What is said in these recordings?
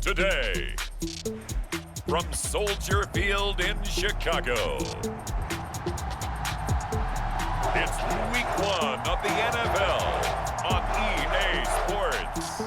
today. From Soldier Field in Chicago, it's Week 1 of the NFL on EA Sports.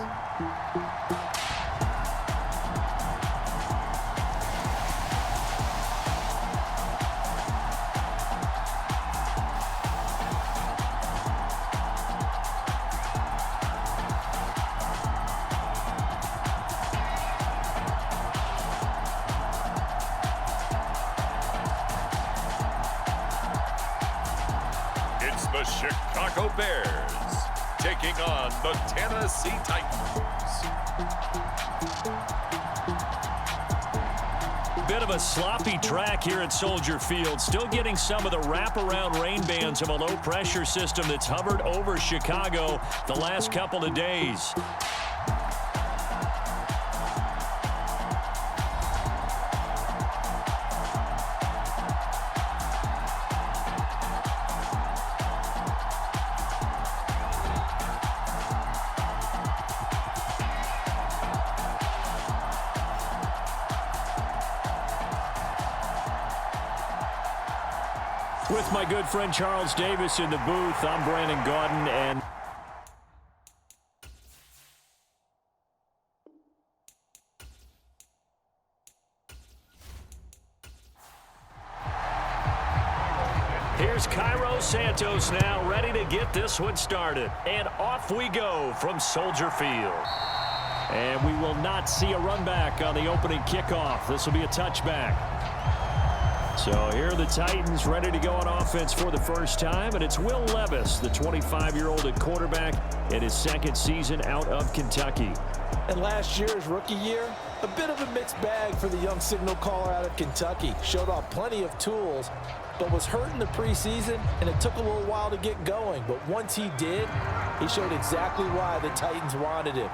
The Chicago Bears taking on the Tennessee Titans. Bit of a sloppy track here at Soldier Field. Still getting some of the wraparound rain bands of a low-pressure system that's hovered over Chicago the last couple of days. With my good friend Charles Davis in the booth, I'm Brandon Gaudin, and here's Cairo Santos now, ready to get this one started. And off we go from Soldier Field. And we will not see a run back on the opening kickoff. This will be a touchback. So here are the Titans ready to go on offense for the first time, and it's Will Levis, the 25-year-old at quarterback, in his second season out of Kentucky. And last year's rookie year, a bit of a mixed bag for the young signal caller out of Kentucky. Showed off plenty of tools, but was hurt in the preseason, and it took a little while to get going. But once he did, he showed exactly why the Titans wanted him.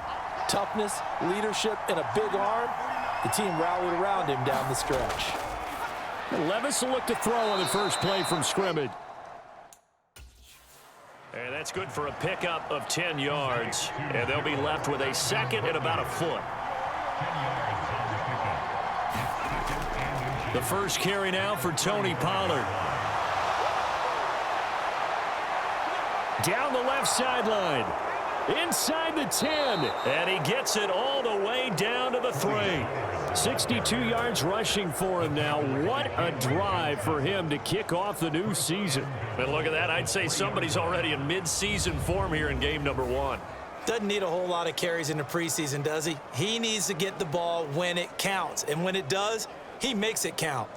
Toughness, leadership, and a big arm. The team rallied around him down the stretch. Levis will look to throw on the first play from scrimmage. And that's good for a pickup of 10 yards. And they'll be left with a second and about a foot. The first carry now for Tony Pollard. Down the left sideline. Inside the 10. And he gets it all the way down to the 3. 62 yards rushing for him now. What a drive for him to kick off the new season. And look at that. I'd say somebody's already in mid-season form here in game number 1. Doesn't need a whole lot of carries in the preseason, does he? He needs to get the ball when it counts. And when it does, he makes it count.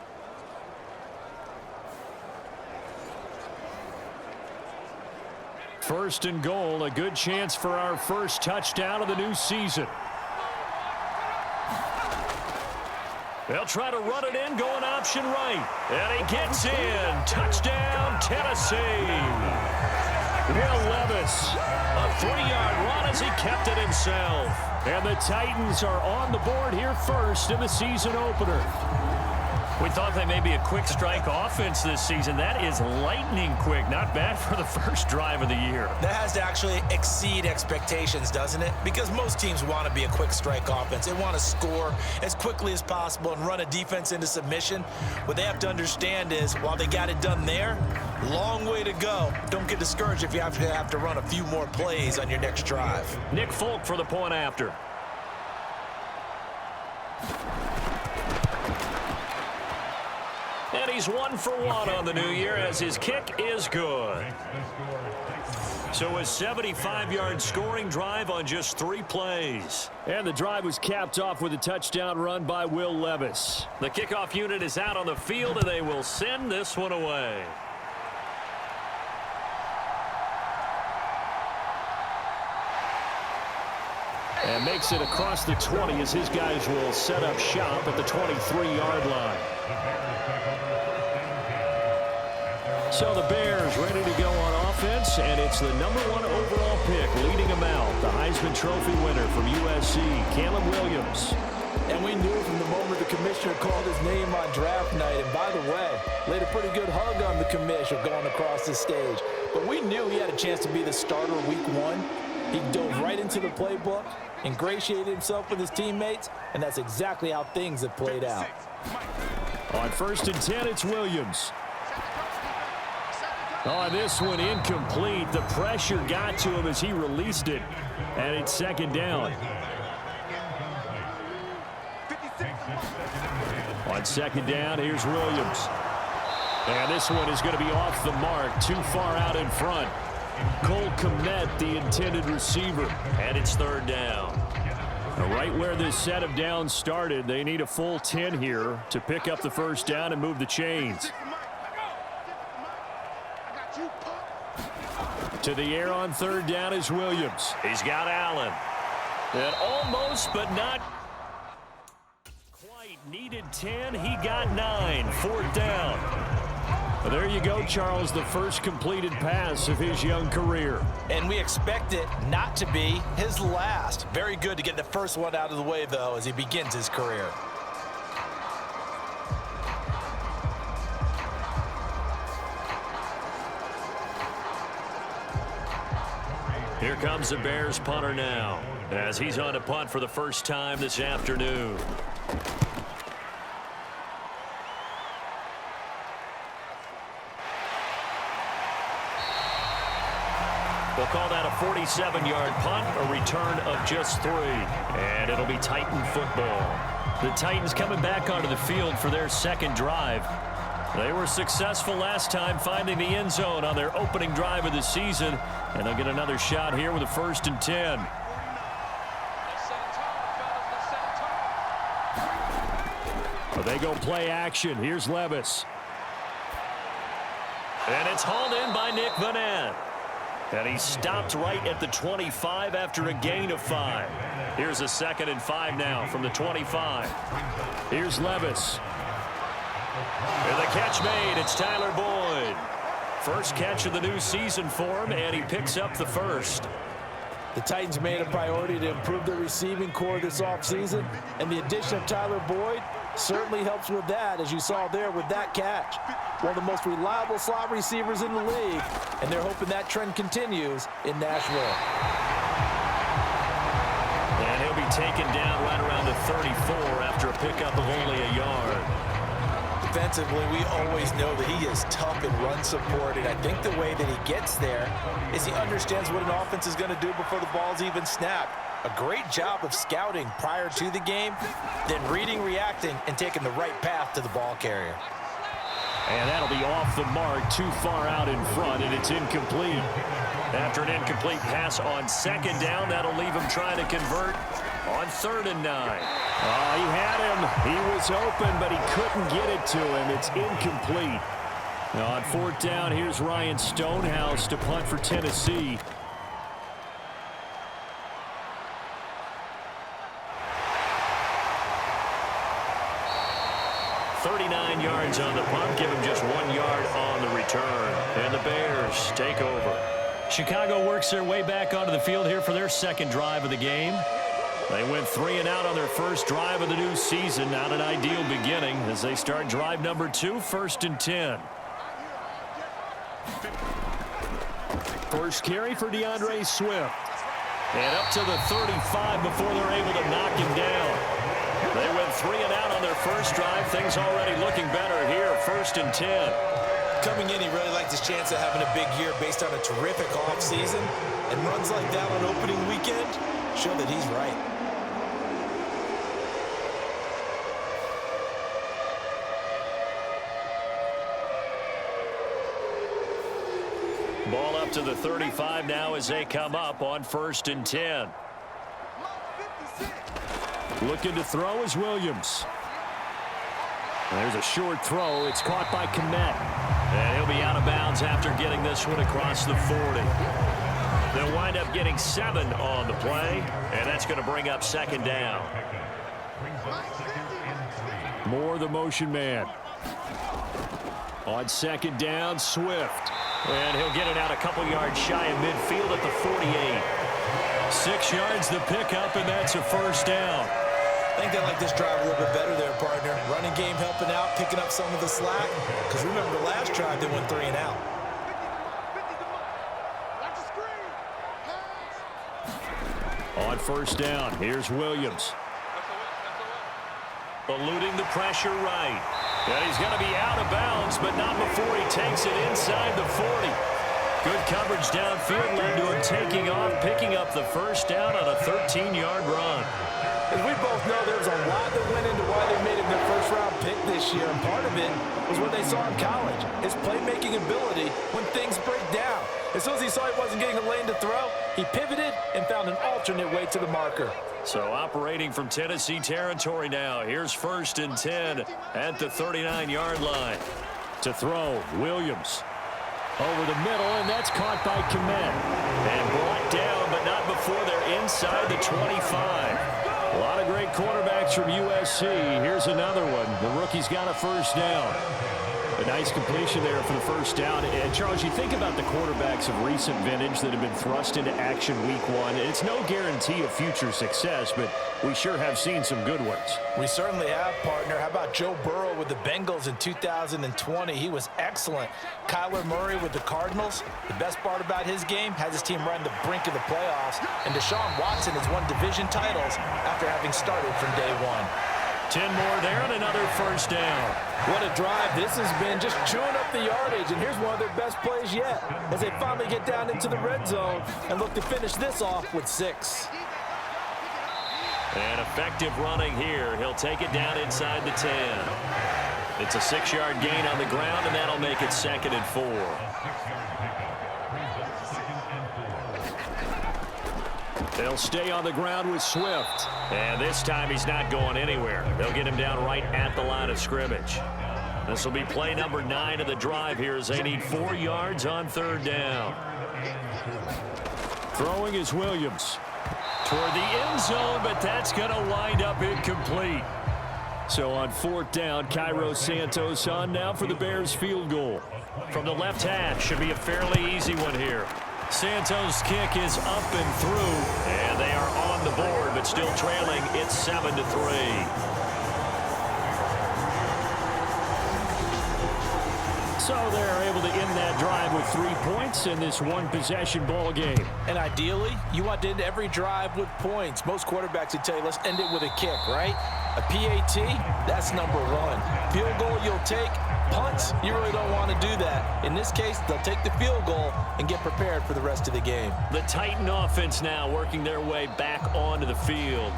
First and goal, a good chance for our first touchdown of the new season. They'll try to run it in, going option right. And he gets in. Touchdown, Tennessee. Will Levis, a 3-yard run as he kept it himself. And the Titans are on the board here first in the season opener. We thought they may be a quick strike offense this season. That is lightning quick. Not bad for the first drive of the year. That has to actually exceed expectations, doesn't it? Because most teams want to be a quick strike offense. They want to score as quickly as possible and run a defense into submission. What they have to understand is, while they got it done there, long way to go. Don't get discouraged if you have to run a few more plays on your next drive. Nick Folk for the point after. And he's 1 for 1 on the new year as his kick is good. So a 75-yard scoring drive on just 3 plays. And the drive was capped off with a touchdown run by Will Levis. The kickoff unit is out on the field, and they will send this one away. And makes it across the 20 as his guys will set up shop at the 23-yard line. So the Bears ready to go on offense, and it's the #1 overall pick leading them out, the Heisman Trophy winner from USC, Caleb Williams. And we knew from the moment the commissioner called his name on draft night, and by the way, laid a pretty good hug on the commissioner going across the stage. But we knew he had a chance to be the starter week 1. He dove right into the playbook, ingratiated himself with his teammates, and that's exactly how things have played out. On 1st and 10, it's Williams. On this one, incomplete. The pressure got to him as he released it, and it's 2nd down. On 2nd down, here's Williams. And this one is going to be off the mark, too far out in front. Cole Kmet, the intended receiver, and it's 3rd down. Right where this set of downs started, they need a full 10 here to pick up the 1st down and move the chains. To the air on 3rd down is Williams. He's got Allen. And almost, but not quite. Needed 10. He got 9. 4th down. Well, there you go, Charles, the first completed pass of his young career. And we expect it not to be his last. Very good to get the first one out of the way, though, as he begins his career. Here comes the Bears punter now, as he's on to punt for the first time this afternoon. We'll call that a 47-yard punt, a return of just 3. And it'll be Titan football. The Titans coming back onto the field for their 2nd drive. They were successful last time finding the end zone on their opening drive of the season. And they'll get another shot here with a 1st and 10. Well, they go play action. Here's Levis. And it's hauled in by Nick Vanette. And he stopped right at the 25 after a gain of 5. Here's a 2nd and 5 now from the 25. Here's Levis. And the catch made. It's Tyler Boyd. First catch of the new season for him, and he picks up the 1st. The Titans made a priority to improve their receiving core this offseason, and the addition of Tyler Boyd certainly helps with that, as you saw there with that catch. One of the most reliable slot receivers in the league, and they're hoping that trend continues in Nashville. And he'll be taken down right around the 34 after a pickup of only a yard. Defensively, we always know that he is tough in run support, and I think the way that he gets there is he understands what an offense is going to do before the ball's even snapped. A great job of scouting prior to the game, then reading, reacting, and taking the right path to the ball carrier. And that'll be off the mark, too far out in front, and it's incomplete. After an incomplete pass on 2nd down, that'll leave him trying to convert on 3rd and 9. Oh, he had him. He was open, but he couldn't get it to him. It's incomplete. Now on 4th down, here's Ryan Stonehouse to punt for Tennessee. "39 yards on the punt, give him just 1 yard on the return. And the Bears take over. Chicago works their way back onto the field here for their 2nd drive of the game. They went 3 and out on their first drive of the new season. Not an ideal beginning as they start drive number 2, 1st and 10. First carry for DeAndre Swift. And up to the 35 before they're able to knock him down. They went 3 and out on their first drive. Things already looking better here, 1st and 10. Coming in, he really liked his chance of having a big year based on a terrific offseason. And runs like that on opening weekend show that he's right. Ball up to the 35 now as they come up on 1st and 10. Looking to throw is Williams. There's a short throw. It's caught by Kmet. And he'll be out of bounds after getting this one across the 40. They'll wind up getting 7 on the play, and that's going to bring up 2nd down. Moore, the motion man. On 2nd down, Swift. And he'll get it out a couple yards shy of midfield at the 48. 6 yards the pickup, and that's a 1st down. I think they like this drive a little bit better there, partner. Running game helping out, picking up some of the slack. Because remember, the last drive, they went 3 and out. On first down, here's Williams. Eluding the pressure right. And he's going to be out of bounds, but not before he takes it inside the 40. Good coverage downfield led to him taking off, picking up the first down on a 13-yard run. As we both know, there's a lot that went into why they made him their first-round pick this year, and part of it was what they saw in college, his playmaking ability when things break down. As soon as he saw he wasn't getting a lane to throw, he pivoted and found an alternate way to the marker. So operating from Tennessee territory now. Here's first and 10 at the 39-yard line. To throw, Williams. Over the middle, and that's caught by Kmet. And brought down, but not before they're inside the 25. A lot of great quarterbacks from USC. Here's another one. The rookie's got a first down. A nice completion there for the first down. And Charles, you think about the quarterbacks of recent vintage that have been thrust into action week one. It's no guarantee of future success, but we sure have seen some good ones. We certainly have, partner. How about Joe Burrow with the Bengals in 2020? He was excellent. Kyler Murray with the Cardinals. The best part about his game has his team right on the brink of the playoffs. And Deshaun Watson has won division titles after having started from day one. 10 more there and another first down. What a drive this has been, just chewing up the yardage, and here's one of their best plays yet as they finally get down into the red zone and look to finish this off with 6. And effective running here. He'll take it down inside the 10. It's a 6-yard gain on the ground, and that'll make it 2nd and 4. They'll stay on the ground with Swift. And this time he's not going anywhere. They'll get him down right at the line of scrimmage. This will be play number 9 of the drive here as they need 4 yards on 3rd down. Throwing is Williams. Toward the end zone, but that's going to wind up incomplete. So on 4th down, Cairo Santos on now for the Bears field goal. From the left hash, should be a fairly easy one here. Santos' kick is up and through, and they are on the board, but still trailing. It's 7-3. So they're able to end that drive with 3 points in this one-possession ball game. And ideally, you want to end every drive with points. Most quarterbacks would tell you, let's end it with a kick, right? A PAT, that's number 1. Field goal you'll take. Punts, you really don't want to do that. In this case, they'll take the field goal and get prepared for the rest of the game. The Titan offense now working their way back onto the field.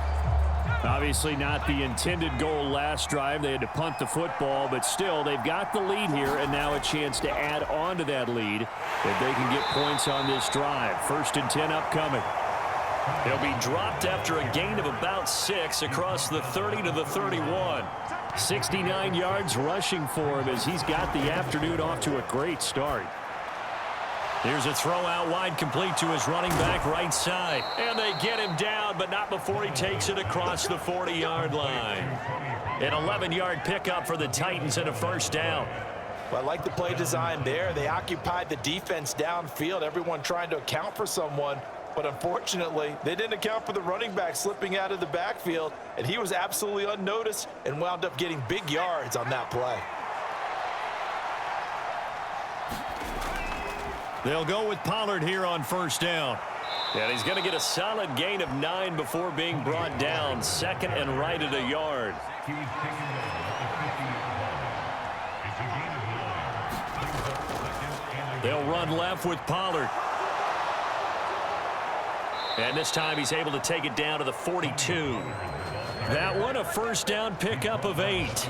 Obviously not the intended goal last drive. They had to punt the football, but still, they've got the lead here, and now a chance to add on to that lead if they can get points on this drive. 1st and 10 upcoming. They'll be dropped after a gain of about 6 across the 30 to the 31. 69 yards rushing for him as he's got the afternoon off to a great start. Here's a throw out wide, complete to his running back right side. And they get him down, but not before he takes it across the 40-yard line. An 11-yard pickup for the Titans and a first down. Well, I like the play design there. They occupied the defense downfield, everyone trying to account for someone. But unfortunately, they didn't account for the running back slipping out of the backfield, and he was absolutely unnoticed and wound up getting big yards on that play. They'll go with Pollard here on first down. And he's going to get a solid gain of 9 before being brought down. 2nd and right at a yard. They'll run left with Pollard. And this time he's able to take it down to the 42. That one a first down pickup of 8.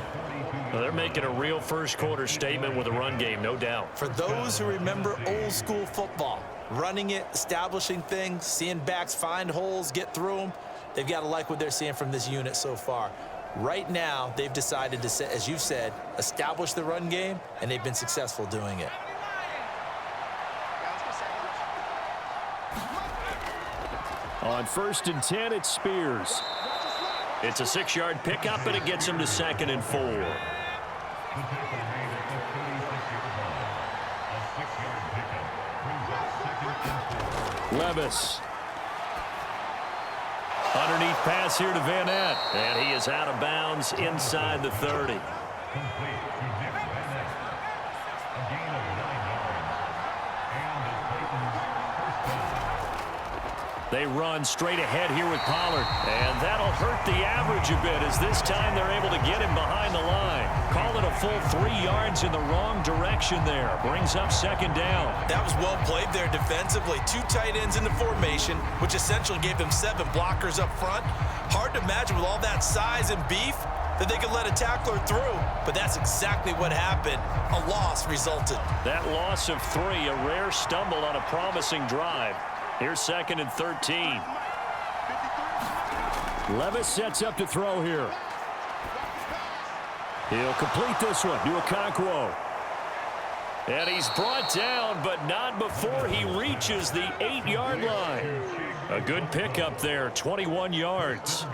Well, they're making a real first quarter statement with a run game, no doubt. For those who remember old school football, running it, establishing things, seeing backs find holes, get through them, they've got to like what they're seeing from this unit so far. Right now, they've decided to, as you said, establish the run game, and they've been successful doing it. On 1st and 10, it's Spears. It's a 6-yard pickup, and it gets him to 2nd and 4. Levis. Underneath pass here to Van Ness. And he is out of bounds inside the 30. They run straight ahead here with Pollard. And that'll hurt the average a bit as this time they're able to get him behind the line. Call it a full 3 yards in the wrong direction there. Brings up second down. That was well played there defensively. 2 tight ends in the formation, which essentially gave them 7 blockers up front. Hard to imagine with all that size and beef that they could let a tackler through. But that's exactly what happened. A loss resulted. That loss of 3, a rare stumble on a promising drive. Here's 2nd and 13. Levis sets up to throw here. He'll complete this one to Okonkwo. And he's brought down, but not before he reaches the 8-yard line. A good pickup there, 21 yards.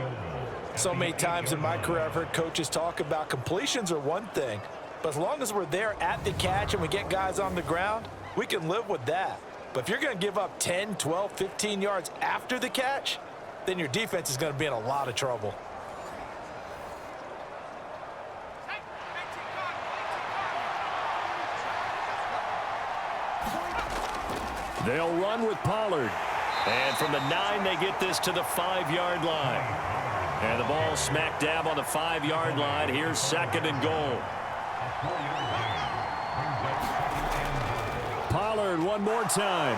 So many times in my career I've heard coaches talk about completions are one thing, but as long as we're there at the catch and we get guys on the ground, we can live with that. But if you're going to give up 10, 12, 15 yards after the catch, then your defense is going to be in a lot of trouble. They'll run with Pollard. And from the 9, they get this to the 5-yard line. And the ball smack dab on the 5-yard line. Here's 2nd and goal. Pollard one more time.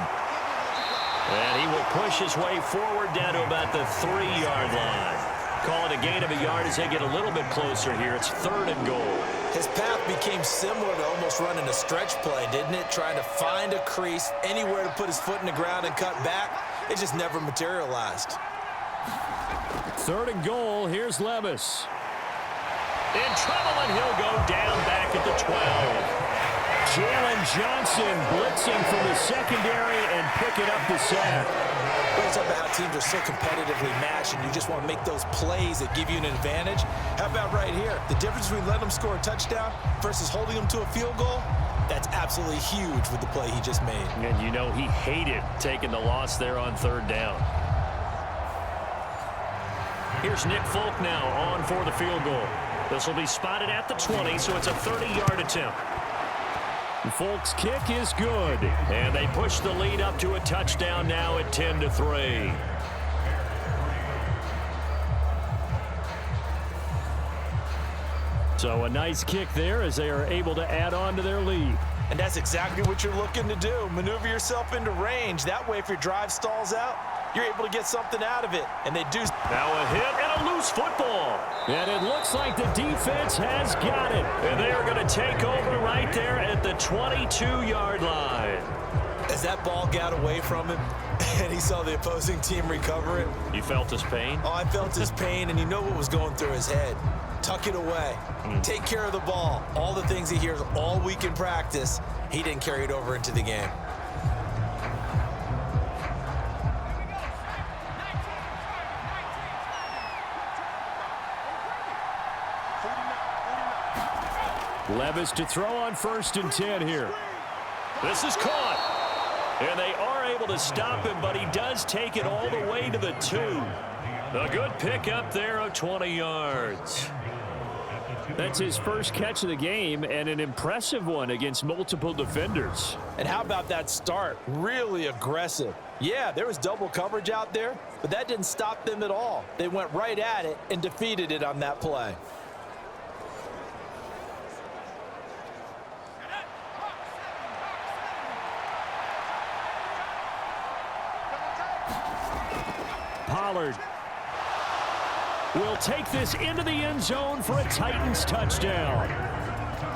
And he will push his way forward down to about the 3-yard line. Call it a gain of a yard as they get a little bit closer here. It's 3rd and goal. His path became similar to almost running a stretch play, didn't it? Trying to find a crease, anywhere to put his foot in the ground and cut back. It just never materialized. 3rd and goal. Here's Levis. In trouble, and he'll go down back at the 12. Jalen Johnson blitzing from the secondary and picking up the sack. We're talking about how teams are so competitively matched and you just want to make those plays that give you an advantage. How about right here? The difference between letting them score a touchdown versus holding them to a field goal, that's absolutely huge with the play he just made. And you know he hated taking the loss there on 3rd down. Here's Nick Folk now on for the field goal. This will be spotted at the 20, so it's a 30-yard attempt. Folk's kick is good, and they push the lead up to a touchdown now at 10-3. So a nice kick there as they are able to add on to their lead. And that's exactly what you're looking to do. Maneuver yourself into range. That way, if your drive stalls out, you're able to get something out of it. And they do. Now a hit and a loose football. And it looks like the defense has got it. And they are going to take over right there at the 22-yard line. As that ball got away from him and he saw the opposing team recover it. You felt his pain? Oh, I felt his pain, and you know what was going through his head. Tuck it away. Take care of the ball. All the things he hears all week in practice, he didn't carry it over into the game. Levis to throw on 1st and 10 here. This is caught. And they are able to stop him, but he does take it all the way to the 2. A good pickup there of 20 yards. That's his first catch of the game, and an impressive one against multiple defenders. And how about that start? Really aggressive. Yeah, there was double coverage out there, but that didn't stop them at all. They went right at it and defeated it on that play. Pollard will take this into the end zone for a Titans touchdown.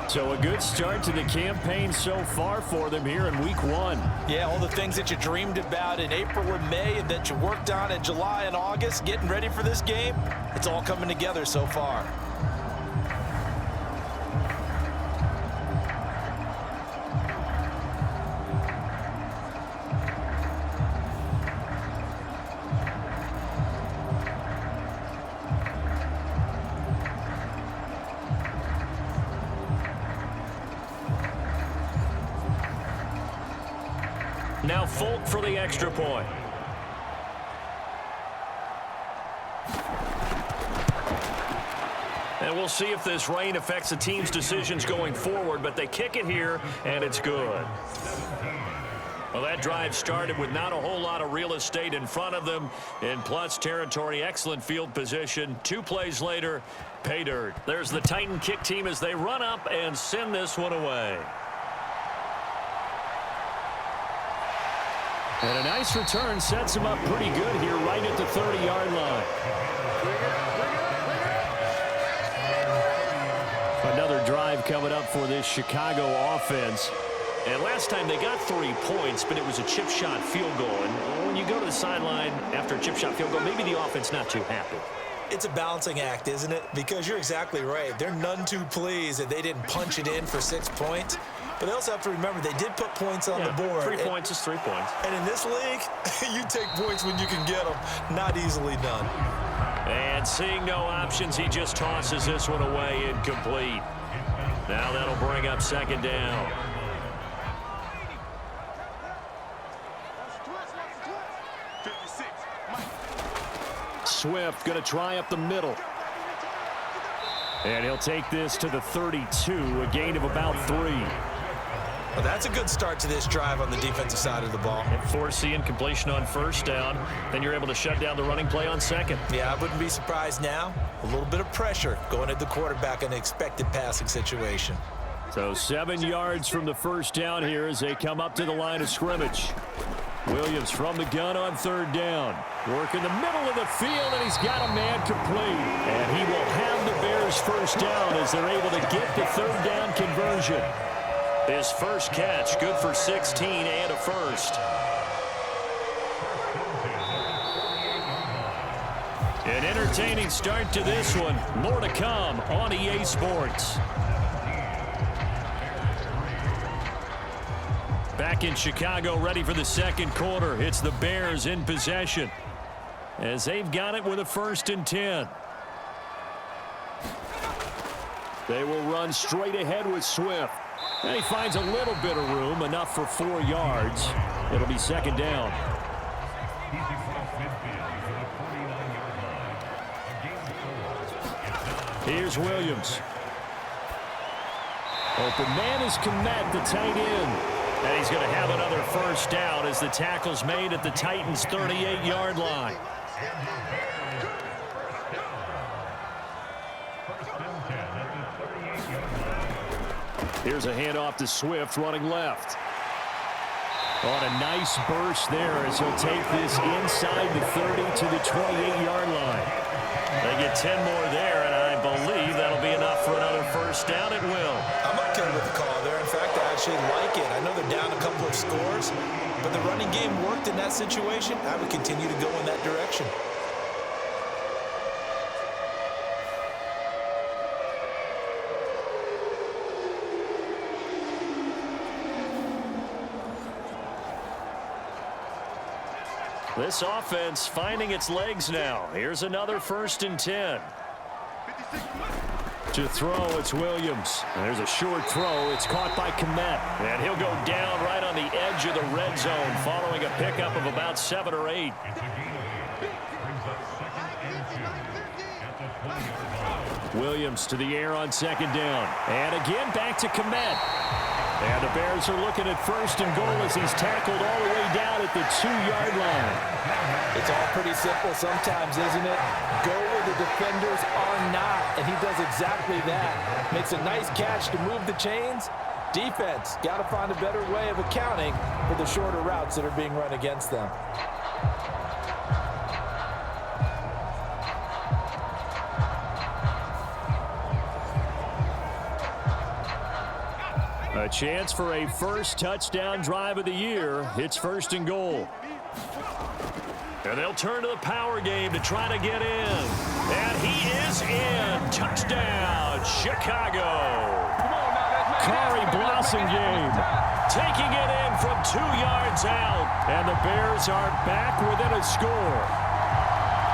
So a good start to the campaign so far for them here in week 1. Yeah, all the things that you dreamed about in April and May and that you worked on in July and August, getting ready for this game, it's all coming together so far. Now Folk for the extra point. And we'll see if this rain affects the team's decisions going forward, but they kick it here, and it's good. Well, that drive started with not a whole lot of real estate in front of them. In plus territory, excellent field position. 2 plays later, pay dirt. There's the Titan kick team as they run up and send this one away. And a nice return sets him up pretty good here right at the 30-yard line. Another drive coming up for this Chicago offense. And last time they got 3 points, but it was a chip shot field goal. And when you go to the sideline after a chip shot field goal, maybe the offense not too happy. It's a balancing act, isn't it? Because you're exactly right. They're none too pleased that they didn't punch it in for 6 points. But they also have to remember they did put points on the board. 3 points is 3 points. And in this league, you take points when you can get them. Not easily done. And seeing no options, he just tosses this one away incomplete. Now that'll bring up 2nd down. Swift going to try up the middle. And he'll take this to the 32, a gain of about 3. Well, that's a good start to this drive on the defensive side of the ball. And forcing incompletion on 1st down. Then you're able to shut down the running play on 2nd. Yeah, I wouldn't be surprised now. A little bit of pressure going at the quarterback in an expected passing situation. So 7 yards from the 1st down here as they come up to the line of scrimmage. Williams from the gun on 3rd down. Work in the middle of the field, and he's got a man complete. And he will have the Bears 1st down as they're able to get the 3rd down conversion. His first catch, good for 16 and a first. An entertaining start to this one. More to come on EA Sports. Back in Chicago, ready for the 2nd quarter. It's the Bears in possession as they've got it with a 1st and 10. They will run straight ahead with Swift. And he finds a little bit of room, enough for 4 yards. It'll be 2nd down. Here's Williams. Open man is Komet, the tight end. And he's going to have another 1st down as the tackle's made at the Titans' 38-yard line. Here's a handoff to Swift running left. On a nice burst there as he'll take this inside the 30 to the 28-yard line. They get 10 more there, and I believe that'll be enough for another 1st down at will. I'm okay with the call there. In fact, I actually like it. I know they're down a couple of scores, but the running game worked in that situation. I would continue to go in that direction. This offense finding its legs now. Here's another 1st and 10. To throw, it's Williams. There's a short throw. It's caught by Komet. And he'll go down right on the edge of the red zone following a pickup of about 7 or 8. Williams to the air on 2nd down. And again back to Komet. And the Bears are looking at 1st and goal as he's tackled all the way down at the 2-yard line. It's all pretty simple sometimes, isn't it? Go where the defenders are not, and he does exactly that. Makes a nice catch to move the chains. Defense, got to find a better way of accounting for the shorter routes that are being run against them. A chance for a first touchdown drive of the year. It's 1st and goal. And they'll turn to the power game to try to get in. And he is in. Touchdown, Chicago. Kari Blossomgame taking it in from 2 yards out. And the Bears are back within a score.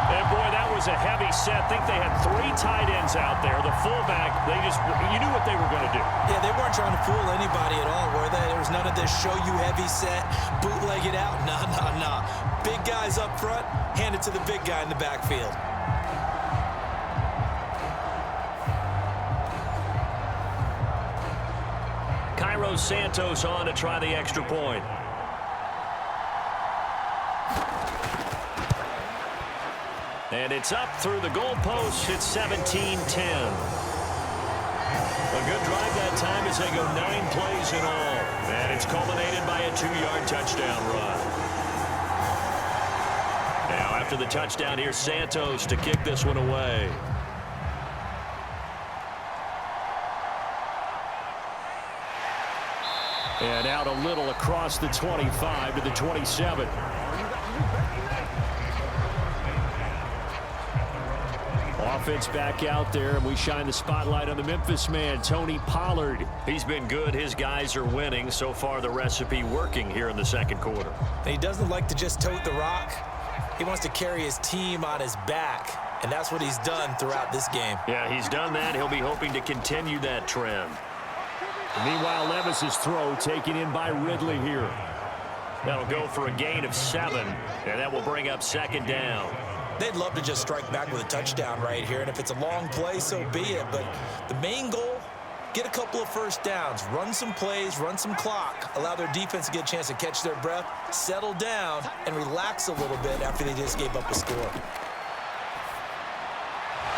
And, boy, that was a heavy set. I think they had 3 tight ends out there. The fullback, you knew what they were going to do. Yeah, they weren't trying to fool anybody at all, were they? There was none of this show-you-heavy set, bootleg it out. Nah. Big guys up front, hand it to the big guy in the backfield. Cairo Santos on to try the extra point. And it's up through the goalposts. It's 17-10. A good drive that time as they go 9 plays in all. And it's culminated by a 2-yard touchdown run. Now after the touchdown, here's Santos to kick this one away. And out a little across the 25 to the 27. Offense back out there, and we shine the spotlight on the Memphis man, Tony Pollard. He's been good. His guys are winning. So far, the recipe working here in the second quarter. He doesn't like to just tote the rock. He wants to carry his team on his back, and that's what he's done throughout this game. Yeah, he's done that. He'll be hoping to continue that trend. Meanwhile, Levis's throw taken in by Ridley here. That'll go for a gain of 7, and that will bring up second down. They'd love to just strike back with a touchdown right here, and if it's a long play, so be it. But the main goal, get a couple of first downs, run some plays, run some clock, allow their defense to get a chance to catch their breath, settle down, and relax a little bit after they just gave up a score.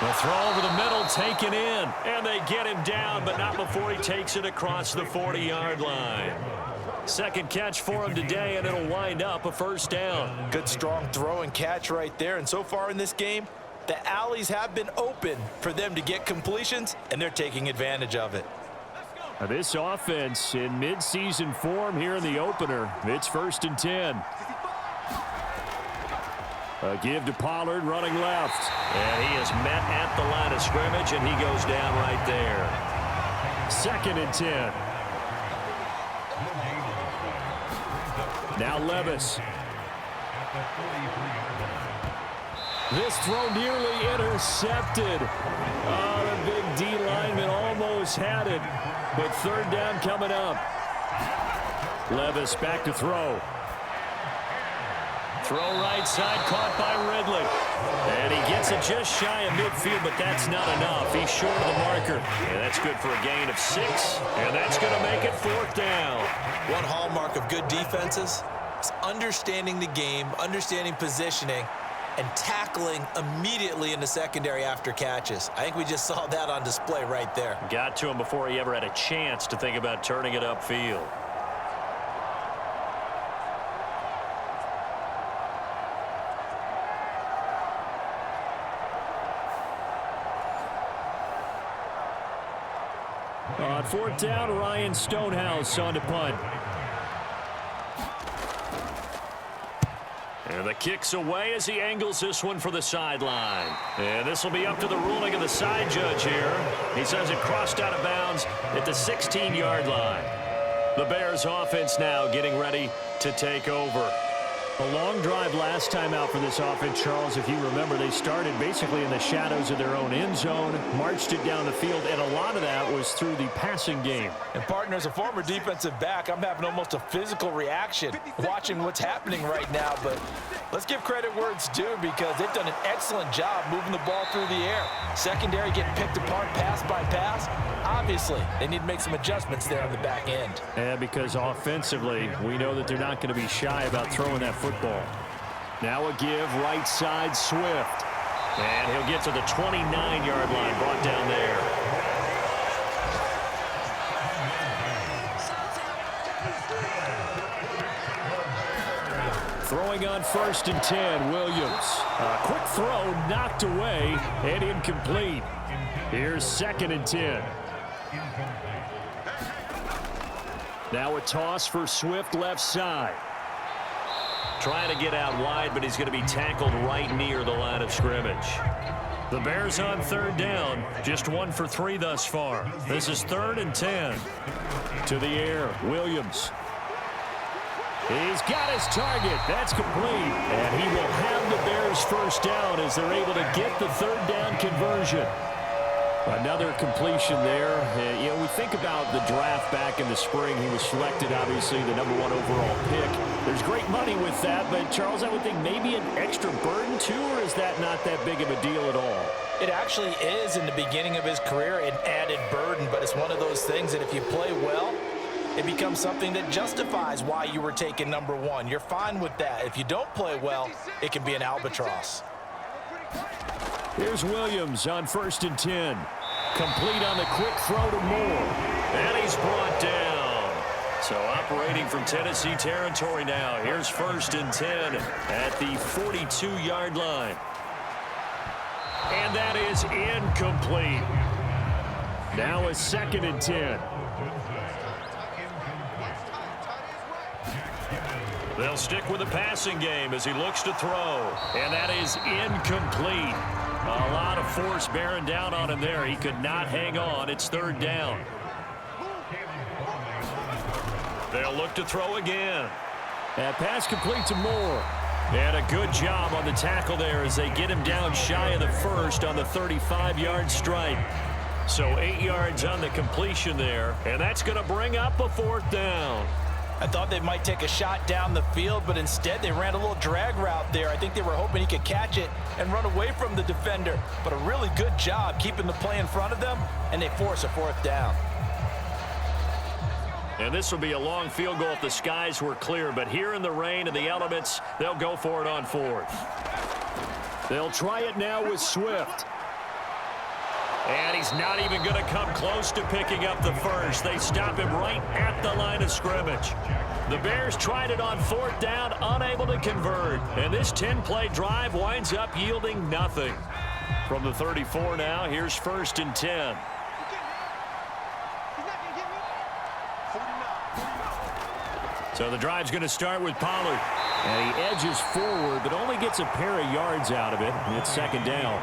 The throw over the middle taken in, and they get him down, but not before he takes it across the 40-yard line. Second catch for him today, and it'll wind up a first down. Good, strong throw and catch right there. And so far in this game, the alleys have been open for them to get completions, and they're taking advantage of it. Now this offense in midseason form here in the opener. It's 1st and 10. A give to Pollard running left. And he is met at the line of scrimmage, and he goes down right there. 2nd and 10. Now Levis. This throw nearly intercepted. Oh, the big D lineman almost had it. But 3rd down coming up. Levis back to throw. Throw right side, caught by Ridley. And he gets it just shy of midfield, but that's not enough. He's short of the marker. And that's good for a gain of 6. And that's going to make it 4th down. One hallmark of good defenses is understanding the game, understanding positioning, and tackling immediately in the secondary after catches. I think we just saw that on display right there. Got to him before he ever had a chance to think about turning it upfield. On 4th down, Ryan Stonehouse on to punt. And the kick's away as he angles this one for the sideline. And this will be up to the ruling of the side judge here. He says it crossed out of bounds at the 16-yard line. The Bears offense now getting ready to take over. A long drive last time out for this offense, Charles. If you remember, they started basically in the shadows of their own end zone, marched it down the field, and a lot of that was through the passing game. And, partner, as a former defensive back, I'm having almost a physical reaction watching what's happening right now. But let's give credit where it's due, because they've done an excellent job moving the ball through the air. Secondary getting picked apart pass by pass. Obviously, they need to make some adjustments there on the back end. And because offensively, we know that they're not going to be shy about throwing that football. Now a give, right side, Swift. And he'll get to the 29-yard line, brought down there. Throwing on 1st and 10, Williams. A quick throw, knocked away, and incomplete. Here's 2nd and 10. Now a toss for Swift left side. Trying to get out wide, but he's going to be tackled right near the line of scrimmage. The Bears on 3rd down, just 1 for 3 thus far. This is 3rd and 10. To the air, Williams. He's got his target. That's complete. And he will have the Bears first down as they're able to get the 3rd down conversion. Another completion there. You know, we think about the draft back in the spring. He was selected, obviously, the #1 overall pick. There's great money with that, but, Charles, I would think maybe an extra burden, too, or is that not that big of a deal at all? It actually is in the beginning of his career, an added burden, but it's one of those things that if you play well, it becomes something that justifies why you were taken #1. You're fine with that. If you don't play well, it can be an albatross. Here's Williams on 1st and 10. Complete on the quick throw to Moore. And he's brought down. So operating from Tennessee territory now. Here's 1st and 10 at the 42-yard line. And that is incomplete. Now a 2nd and 10. They'll stick with the passing game as he looks to throw. And that is incomplete. A lot of force bearing down on him there. He could not hang on. It's 3rd down. They'll look to throw again. That pass complete to Moore. And a good job on the tackle there as they get him down shy of the 1st on the 35-yard strike. So 8 yards on the completion there. And that's going to bring up a 4th down. I thought they might take a shot down the field, but instead they ran a little drag route there. I think they were hoping he could catch it and run away from the defender. But a really good job keeping the play in front of them, and they force a 4th down. And this will be a long field goal if the skies were clear. But here in the rain and the elements, they'll go for it on 4th. They'll try it now with Swift. And he's not even going to come close to picking up the 1st. They stop him right at the line of scrimmage. The Bears tried it on 4th down, unable to convert. And this 10-play drive winds up yielding nothing. From the 34 now, here's 1st and 10. So the drive's going to start with Pollard. And he edges forward, but only gets a pair of yards out of it. And it's 2nd down.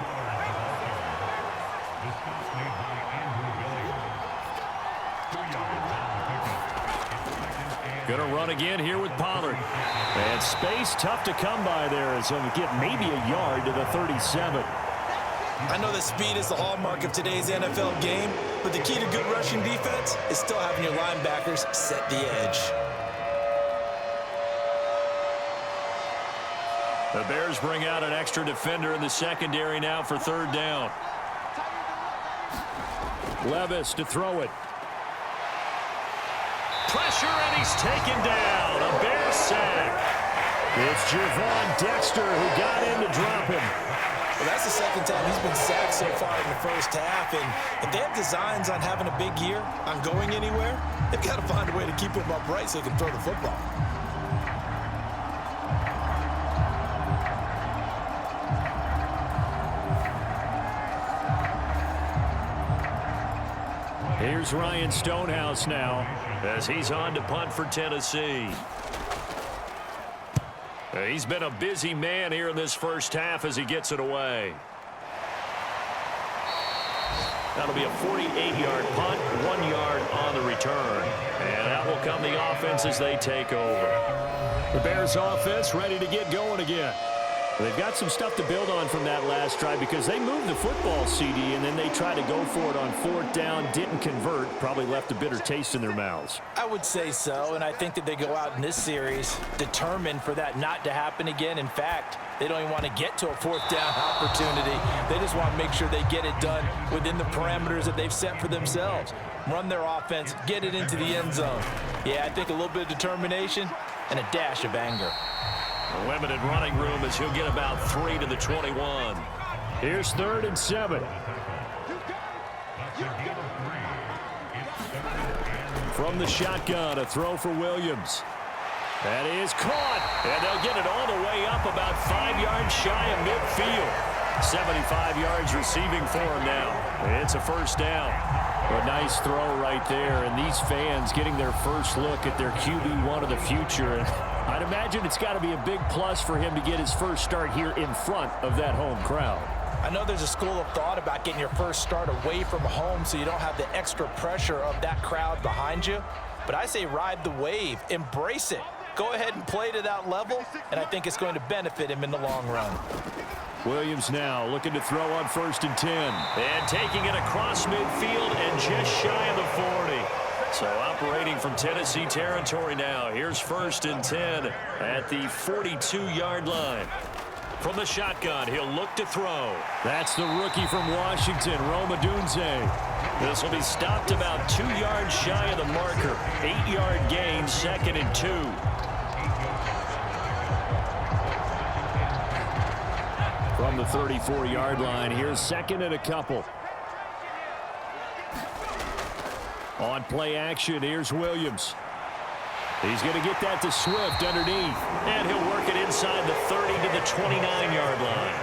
Going to run again here with Pollard. And space tough to come by there as he'll get maybe a yard to the 37. I know that speed is the hallmark of today's NFL game, but the key to good rushing defense is still having your linebackers set the edge. The Bears bring out an extra defender in the secondary now for 3rd down. Levis to throw it. Pressure, and he's taken down. A Bear sack. It's Javon Dexter who got in to drop him. Well, that's the 2nd time he's been sacked so far in the 1st half. And if they have designs on having a big year, on going anywhere, they've got to find a way to keep him upright so he can throw the football. Here's Ryan Stonehouse now as he's on to punt for Tennessee. He's been a busy man here in this 1st half as he gets it away. That'll be a 48-yard punt, 1 yard on the return. And that will come the offense as they take over. The Bears offense ready to get going again. They've got some stuff to build on from that last drive because they moved the football, CD, and then they tried to go for it on 4th down, didn't convert, probably left a bitter taste in their mouths. I would say so, and I think that they go out in this series determined for that not to happen again. In fact, they don't even want to get to a 4th down opportunity. They just want to make sure they get it done within the parameters that they've set for themselves. Run their offense, get it into the end zone. Yeah, I think a little bit of determination and a dash of anger. A limited running room as he'll get about 3 to the 21. Here's 3rd and 7. From the shotgun, a throw for Williams. That is caught, and they'll get it all the way up about 5 yards shy of midfield. 75 yards receiving for him now. It's a 1st down. A nice throw right there, and these fans getting their first look at their QB1 of the future. And I'd imagine it's got to be a big plus for him to get his first start here in front of that home crowd. I know there's a school of thought about getting your first start away from home so you don't have the extra pressure of that crowd behind you. But I say ride the wave, embrace it. Go ahead and play to that level, and I think it's going to benefit him in the long run. Williams now looking to throw on 1st and 10. And taking it across midfield and just shy of the 40. So operating from Tennessee territory now. Here's 1st and 10 at the 42-yard line. From the shotgun, he'll look to throw. That's the rookie from Washington, Rome Odunze. This will be stopped about 2 yards shy of the marker. 8-yard gain, 2nd and 2. From the 34-yard line, here's second and a couple. On play action, here's Williams. He's going to get that to Swift underneath. And he'll work it inside the 30 to the 29-yard line.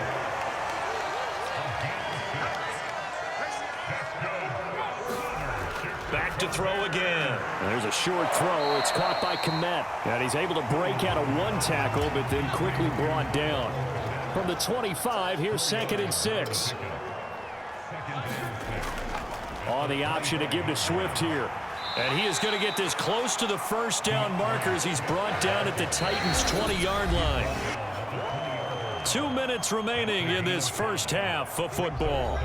Back to throw again. There's a short throw. It's caught by Kmet. And he's able to break out of one tackle, but then quickly brought down. From the 25, here's second and 6. On the option to give to Swift here. And he is going to get this close to the first down markers. He's brought down at the Titans' 20-yard line. 2 minutes remaining in this first half of football.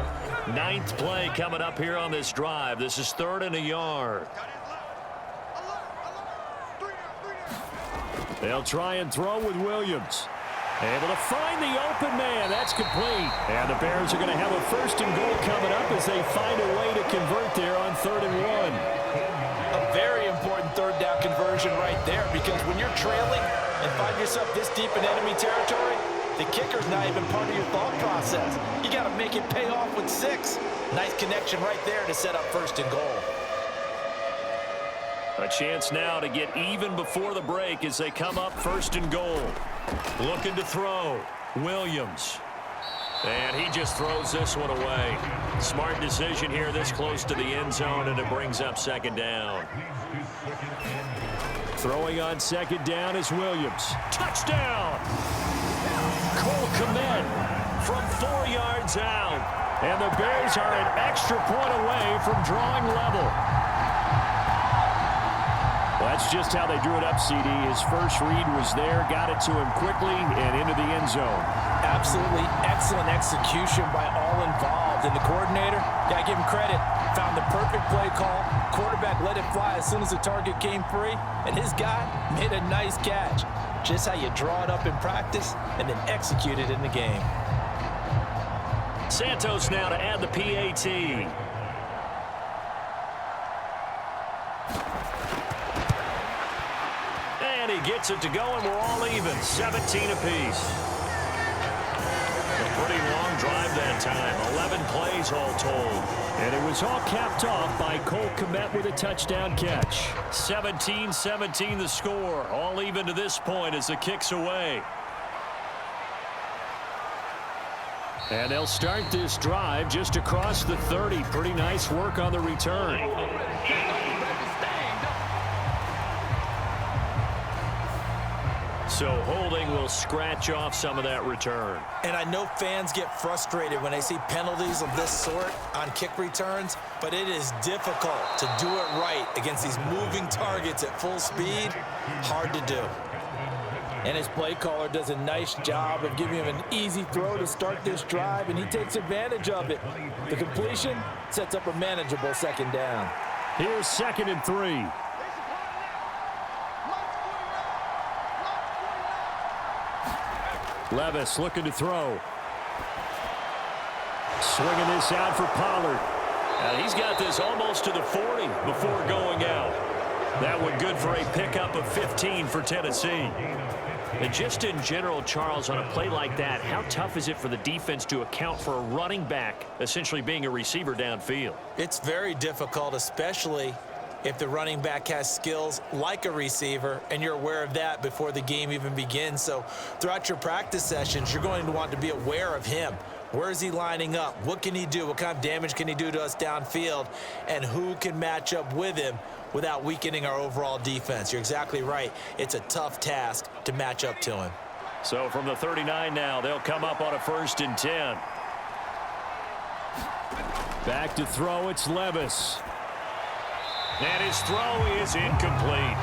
9th play coming up here on this drive. This is 3rd and a yard. They'll try and throw with Williams. Able to find the open man. That's complete. And the Bears are going to have a 1st and goal coming up as they find a way to convert there on 3rd and 1. A very important 3rd down conversion right there, because when you're trailing and find yourself this deep in enemy territory, the kicker's not even part of your thought process. You got to make it pay off with 6. Nice connection right there to set up 1st and goal. A chance now to get even before the break as they come up 1st and goal. Looking to throw. Williams. And he just throws this one away. Smart decision here this close to the end zone, and it brings up 2nd down. Throwing on 2nd down is Williams. Touchdown! Cole Kmet from 4 yards out. And the Bears are an extra point away from drawing level. Well, that's just how they drew it up, CD. His first read was there, got it to him quickly, and into the end zone. Absolutely excellent execution by all involved. And the coordinator, got to give him credit, found the perfect play call. Quarterback let it fly as soon as the target came free, and his guy made a nice catch. Just how you draw it up in practice and then execute it in the game. Santos now to add the PAT. And he gets it to go, and we're all even. 17 apiece. A pretty long drive that time. 11 plays all told. And it was all capped off by Cole Kmet with a touchdown catch. 17-17 the score. All even to this point as the kick's away. And they'll start this drive just across the 30. Pretty nice work on the return. So holding will scratch off some of that return. And I know fans get frustrated when they see penalties of this sort on kick returns, but it is difficult to do it right against these moving targets at full speed. Hard to do. And his play caller does a nice job of giving him an easy throw to start this drive, and he takes advantage of it. The completion sets up a manageable 2nd down. Here's 2nd and 3. Levis looking to throw. Swinging this out for Pollard. He's got this almost to the 40 before going out. That one good for a pickup of 15 for Tennessee. And just in general, Charles, on a play like that, how tough is it for the defense to account for a running back essentially being a receiver downfield? It's very difficult, especially if the running back has skills like a receiver, and you're aware of that before the game even begins. So throughout your practice sessions, you're going to want to be aware of him. Where is he lining up? What can he do? What kind of damage can he do to us downfield? And who can match up with him without weakening our overall defense? You're exactly right. It's a tough task to match up to him. So from the 39 now, they'll come up on a 1st and 10. Back to throw, it's Levis. And his throw is incomplete.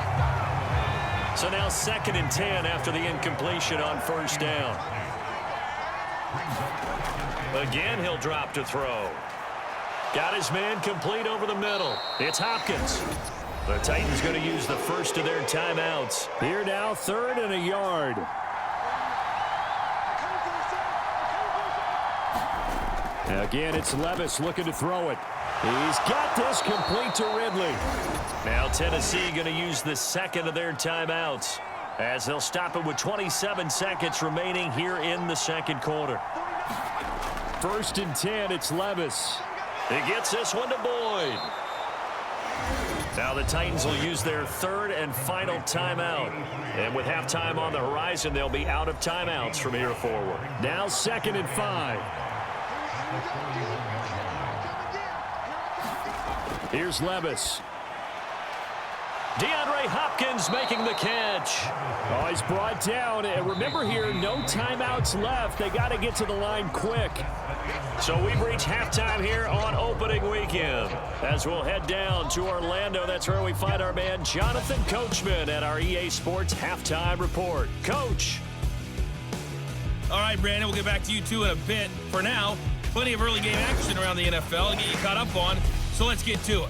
So now 2nd and 10 after the incompletion on 1st down. Again, he'll drop to throw. Got his man complete over the middle. It's Hopkins. The Titans going to use the first of their timeouts. Here now, 3rd and a yard. Again, it's Levis looking to throw it. He's got this complete to Ridley. Now Tennessee going to use the 2nd of their timeouts as they'll stop it with 27 seconds remaining here in the 2nd quarter. 1st and 10. It's Levis. He gets this one to Boyd. Now the Titans will use their 3rd and final timeout. And with halftime on the horizon, they'll be out of timeouts from here forward. Now 2nd and 5. Here's Levis. DeAndre Hopkins making the catch. Oh, he's brought down. And remember here, no timeouts left. They got to get to the line quick. So we've reached halftime here on opening weekend. As we'll head down to Orlando, that's where we find our man Jonathan Coachman at our EA Sports Halftime Report. Coach. All right, Brandon, we'll get back to you two in a bit. For now, plenty of early game action around the NFL to get you caught up on, so let's get to it.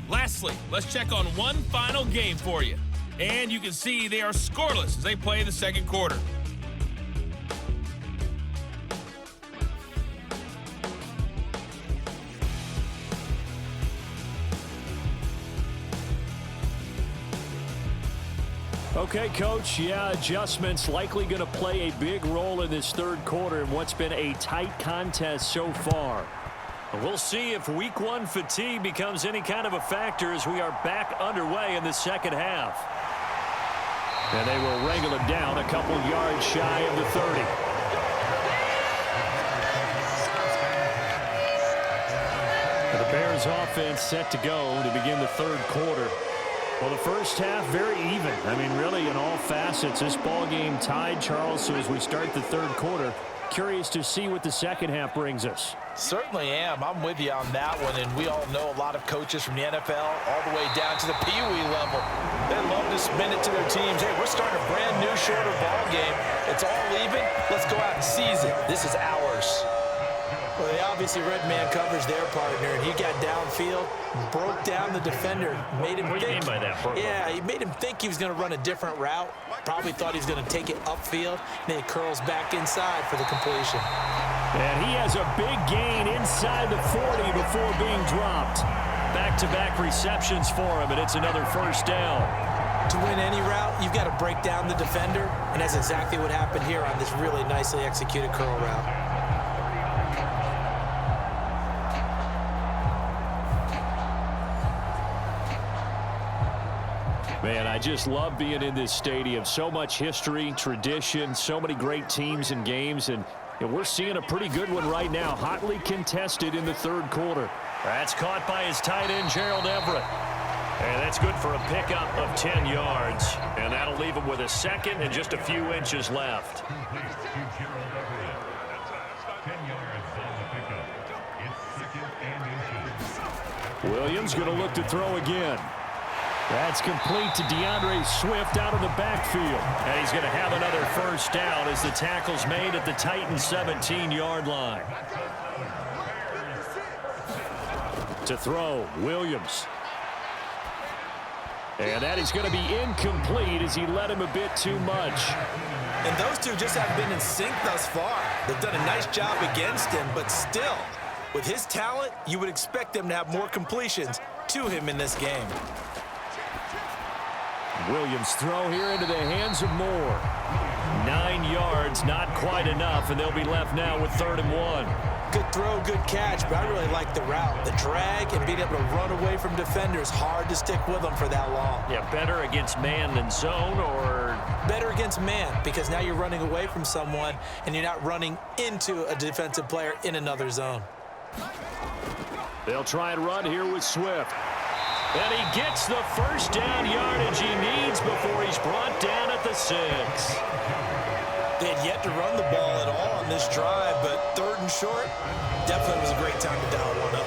Lastly, let's check on one final game for you. And you can see they are scoreless as they play the second quarter. Okay, Coach, adjustments likely going to play a big role in this 3rd quarter in what's been a tight contest so far. We'll see if Week 1 fatigue becomes any kind of a factor as we are back underway in the second half. And they will wrangle it down a couple yards shy of the 30. The Bears offense set to go to begin the 3rd quarter. Well, the first half, very even. I mean, really, in all facets, this ball game tied, Charles. So as we start the 3rd quarter, curious to see what the second half brings us. Certainly am. I'm with you on that one, and we all know a lot of coaches from the NFL all the way down to the Pee-wee level. They love to spin it to their teams. Hey, we're starting a brand new, shorter ball game. It's all even. Let's go out and seize it. This is ours. Well, they obviously red man covers their partner, and he got downfield, broke down the defender, made him think. What do you mean by that, bro? Yeah, he made him think he was going to run a different route. Probably thought he was going to take it upfield, and then he curls back inside for the completion. And he has a big gain inside the 40 before being dropped. Back-to-back receptions for him, and it's another first down. To win any route, you've got to break down the defender, and that's exactly what happened here on this really nicely executed curl route. Man, I just love being in this stadium. So much history, tradition, so many great teams and games, and we're seeing a pretty good one right now, hotly contested in the 3rd quarter. That's caught by his tight end, Gerald Everett. And that's good for a pickup of 10 yards. And that'll leave him with a second and just a few inches left. Williams going to look to throw again. That's complete to DeAndre Swift out of the backfield. And he's going to have another first down as the tackle's made at the Titans' 17-yard line. To throw, Williams. And that is going to be incomplete as he led him a bit too much. And those two just haven't been in sync thus far. They've done a nice job against him, but still, with his talent, you would expect them to have more completions to him in this game. Williams throw here into the hands of Moore. 9 yards, not quite enough, and they'll be left now with 3rd and 1. Good throw, good catch, but I really like the route. The drag and being able to run away from defenders, hard to stick with them for that long. Yeah, better against man than zone, or? Better against man, because now you're running away from someone and you're not running into a defensive player in another zone. They'll try and run here with Swift. And he gets the first down yardage he needs before he's brought down at the 6. They had yet to run the ball at all on this drive, but 3rd and short, definitely was a great time to dial one up.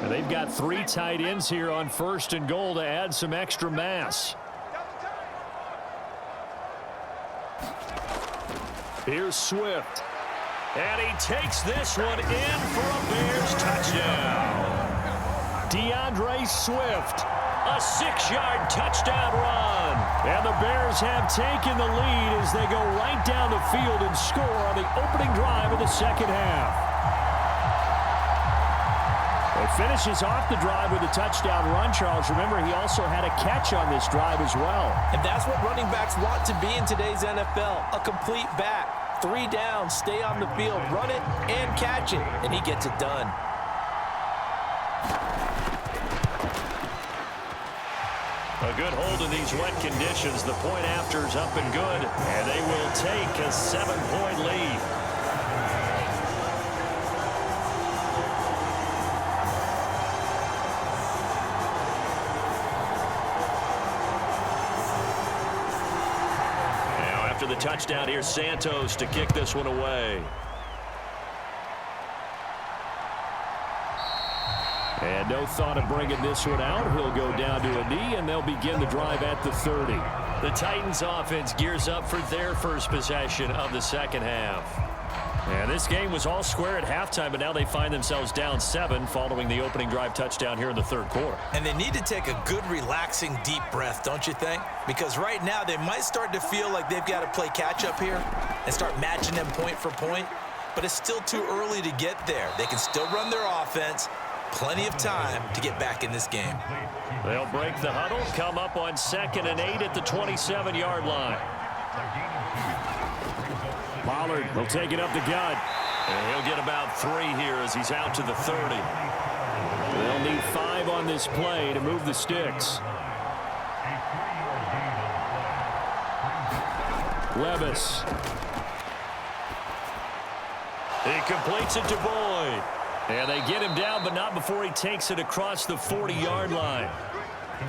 And they've got 3 tight ends here on 1st and goal to add some extra mass. Here's Swift. And he takes this one in for a Bears touchdown. DeAndre Swift, a 6-yard touchdown run. And the Bears have taken the lead as they go right down the field and score on the opening drive of the second half. He finishes off the drive with a touchdown run, Charles. Remember, he also had a catch on this drive as well. And that's what running backs want to be in today's NFL, a complete back. 3 downs, stay on the field, run it, and catch it, and he gets it done. A good hold in these wet conditions. The point after's up and good, and they will take a 7-point lead. After the touchdown, here's Santos to kick this one away. And no thought of bringing this one out. He'll go down to a knee, and they'll begin the drive at the 30. The Titans offense gears up for their first possession of the second half. And this game was all square at halftime, but now they find themselves down 7 following the opening drive touchdown here in the third quarter. And they need to take a good, relaxing, deep breath, don't you think? Because right now they might start to feel like they've got to play catch-up here and start matching them point for point. But it's still too early to get there. They can still run their offense. Plenty of time to get back in this game. They'll break the huddle, come up on 2nd and 8 at the 27-yard line. Pollard will take it up the gut. And he'll get about 3 here as he's out to the 30. They'll need 5 on this play to move the sticks. Levis. He completes it to Boyd. And they get him down, but not before he takes it across the 40-yard line.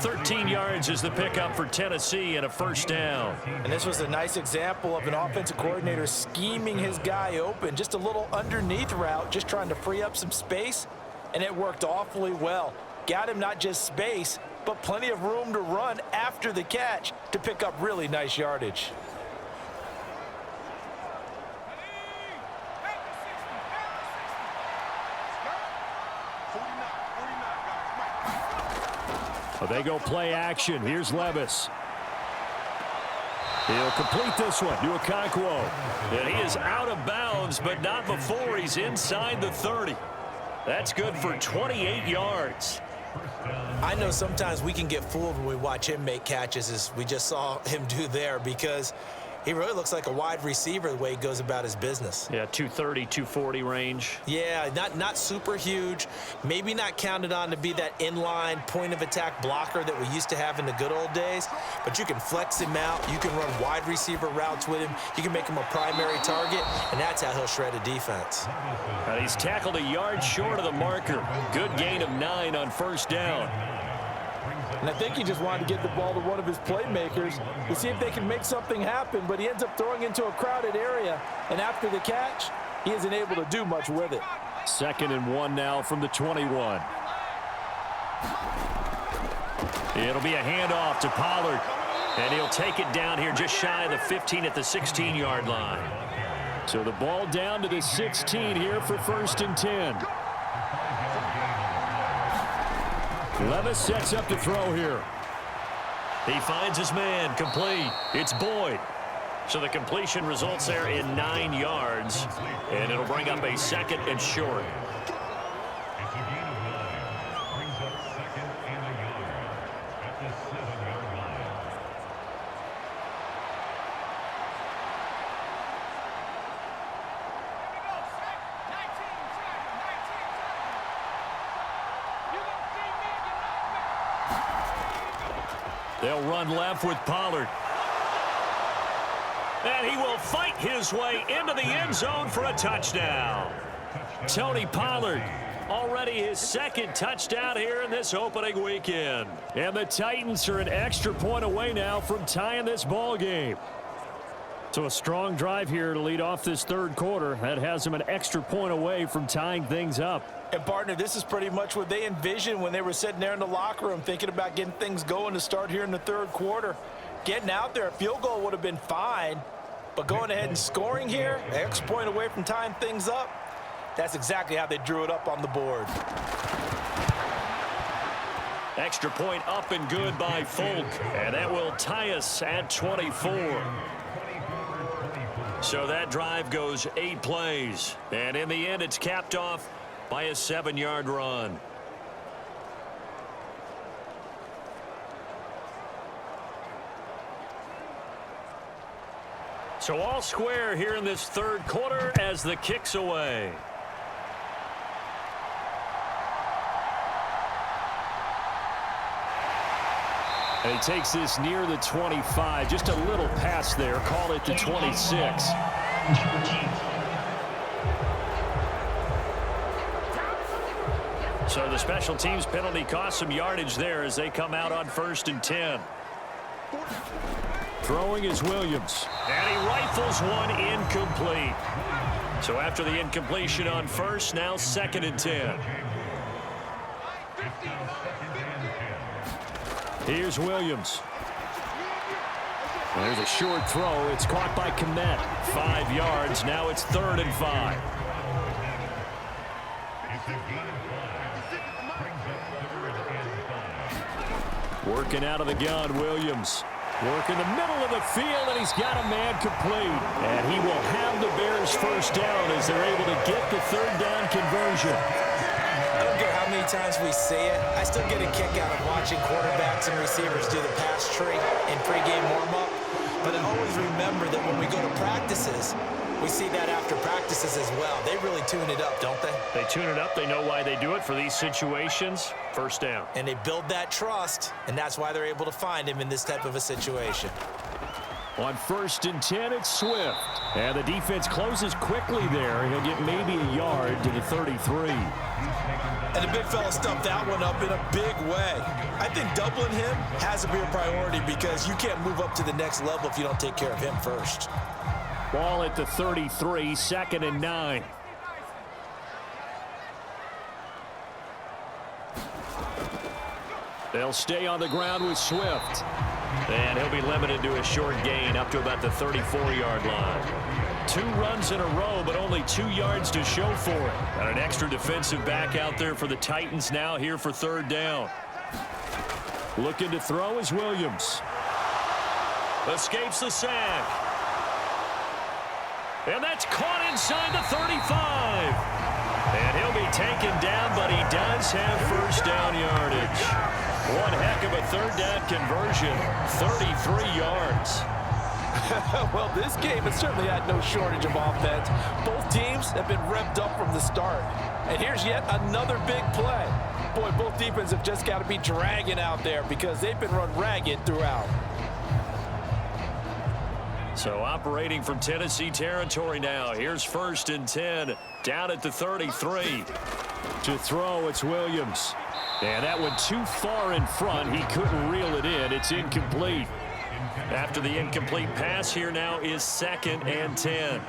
13 yards is the pickup for Tennessee and a first down. And this was a nice example of an offensive coordinator scheming his guy open. Just a little underneath route, just trying to free up some space, and it worked awfully well. Got him not just space, but plenty of room to run after the catch to pick up really nice yardage. Well, they go play action. Here's Levis. He'll complete this one to Okonkwo. And he is out of bounds, but not before he's inside the 30. That's good for 28 yards. I know sometimes we can get fooled when we watch him make catches, as we just saw him do there, because he really looks like a wide receiver the way he goes about his business. Yeah, 230, 240 range. Yeah, not super huge. Maybe not counted on to be that inline point-of-attack blocker that we used to have in the good old days. But you can flex him out. You can run wide receiver routes with him. You can make him a primary target, and that's how he'll shred a defense. And he's tackled a yard short of the marker. Good gain of 9 on first down. And I think he just wanted to get the ball to one of his playmakers to see if they can make something happen, but he ends up throwing into a crowded area, and after the catch, he isn't able to do much with it. 2nd and 1 now from the 21. It'll be a handoff to Pollard, and he'll take it down here just shy of the 15 at the 16-yard line. So the ball down to the 16 here for 1st and 10. Levis sets up to throw here. He finds his man, complete. It's Boyd. So the completion results there in 9 yards, and it'll bring up a 2nd and short. They'll run left with Pollard. And he will fight his way into the end zone for a touchdown. Tony Pollard, already his 2nd touchdown here in this opening weekend. And the Titans are an extra point away now from tying this ball game. So a strong drive here to lead off this third quarter. That has them an extra point away from tying things up. And, partner, this is pretty much what they envisioned when they were sitting there in the locker room thinking about getting things going to start here in the third quarter. Getting out there, a field goal would have been fine, But going ahead and scoring here, an extra point away from tying things up, that's exactly how they drew it up on the board. Extra point up and good by Folk, and that will tie us at 24. So that drive goes 8 plays, and in the end it's capped off by a 7-yard run. So all square here in this third quarter as the kick's away. And he takes this near the 25. Just a little pass there. Call it the 26. So the special teams penalty cost some yardage there as they come out on 1st and 10. Throwing is Williams. And he rifles one incomplete. So after the incompletion on first, now 2nd and 10. Here's Williams. There's a short throw. It's caught by Kmet. 5 yards. Now it's 3rd and 5. Working out of the gun, Williams. Work in the middle of the field, and he's got a man complete. And he will have the Bears first down as they're able to get the 3rd down conversion. I don't care how many times we say it, I still get a kick out of watching quarterbacks and receivers do the pass tree in pregame warm-up. But I always remember that when we go to practices, we see that after practices as well. They really tune it up, don't they? They tune it up. They know why they do it for these situations. First down. And they build that trust, and that's why they're able to find him in this type of a situation. On 1st and 10, it's Swift. And the defense closes quickly there. He'll get maybe a yard to the 33. And the big fella stuffed that one up in a big way. I think doubling him has to be a priority because you can't move up to the next level if you don't take care of him first. Ball at the 33, 2nd and 9. They'll stay on the ground with Swift. And he'll be limited to a short gain up to about the 34-yard line. 2 runs in a row, but only 2 yards to show for it. And an extra defensive back out there for the Titans now here for 3rd down. Looking to throw is Williams. Escapes the sack. And that's caught inside the 35. And he'll be taken down, but he does have first down yardage. One heck of a 3rd down conversion. 33 yards. Well, this game has certainly had no shortage of offense. Both teams have been revved up from the start. And here's yet another big play. Boy, both defenses have just got to be dragging out there because they've been run ragged throughout. So operating from Tennessee territory now. Here's 1st and 10. Down at the 33. To throw, it's Williams. And that went too far in front. He couldn't reel it in. It's incomplete. After the incomplete pass, here now is 2nd and 10.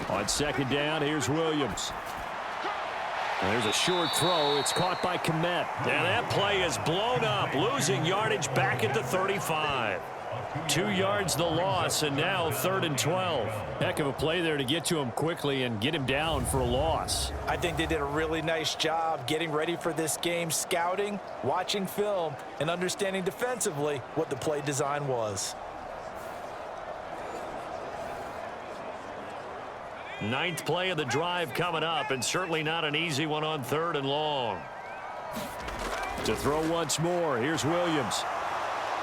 On 2nd down, here's Williams. And there's a short throw. It's caught by Kmet. And that play is blown up, losing yardage back at the 35. 2 yards the loss, and now 3rd and 12. Heck of a play there to get to him quickly and get him down for a loss. I think they did a really nice job getting ready for this game, scouting, watching film, and understanding defensively what the play design was. 9th play of the drive coming up, and certainly not an easy one on 3rd and long. To throw once more, here's Williams.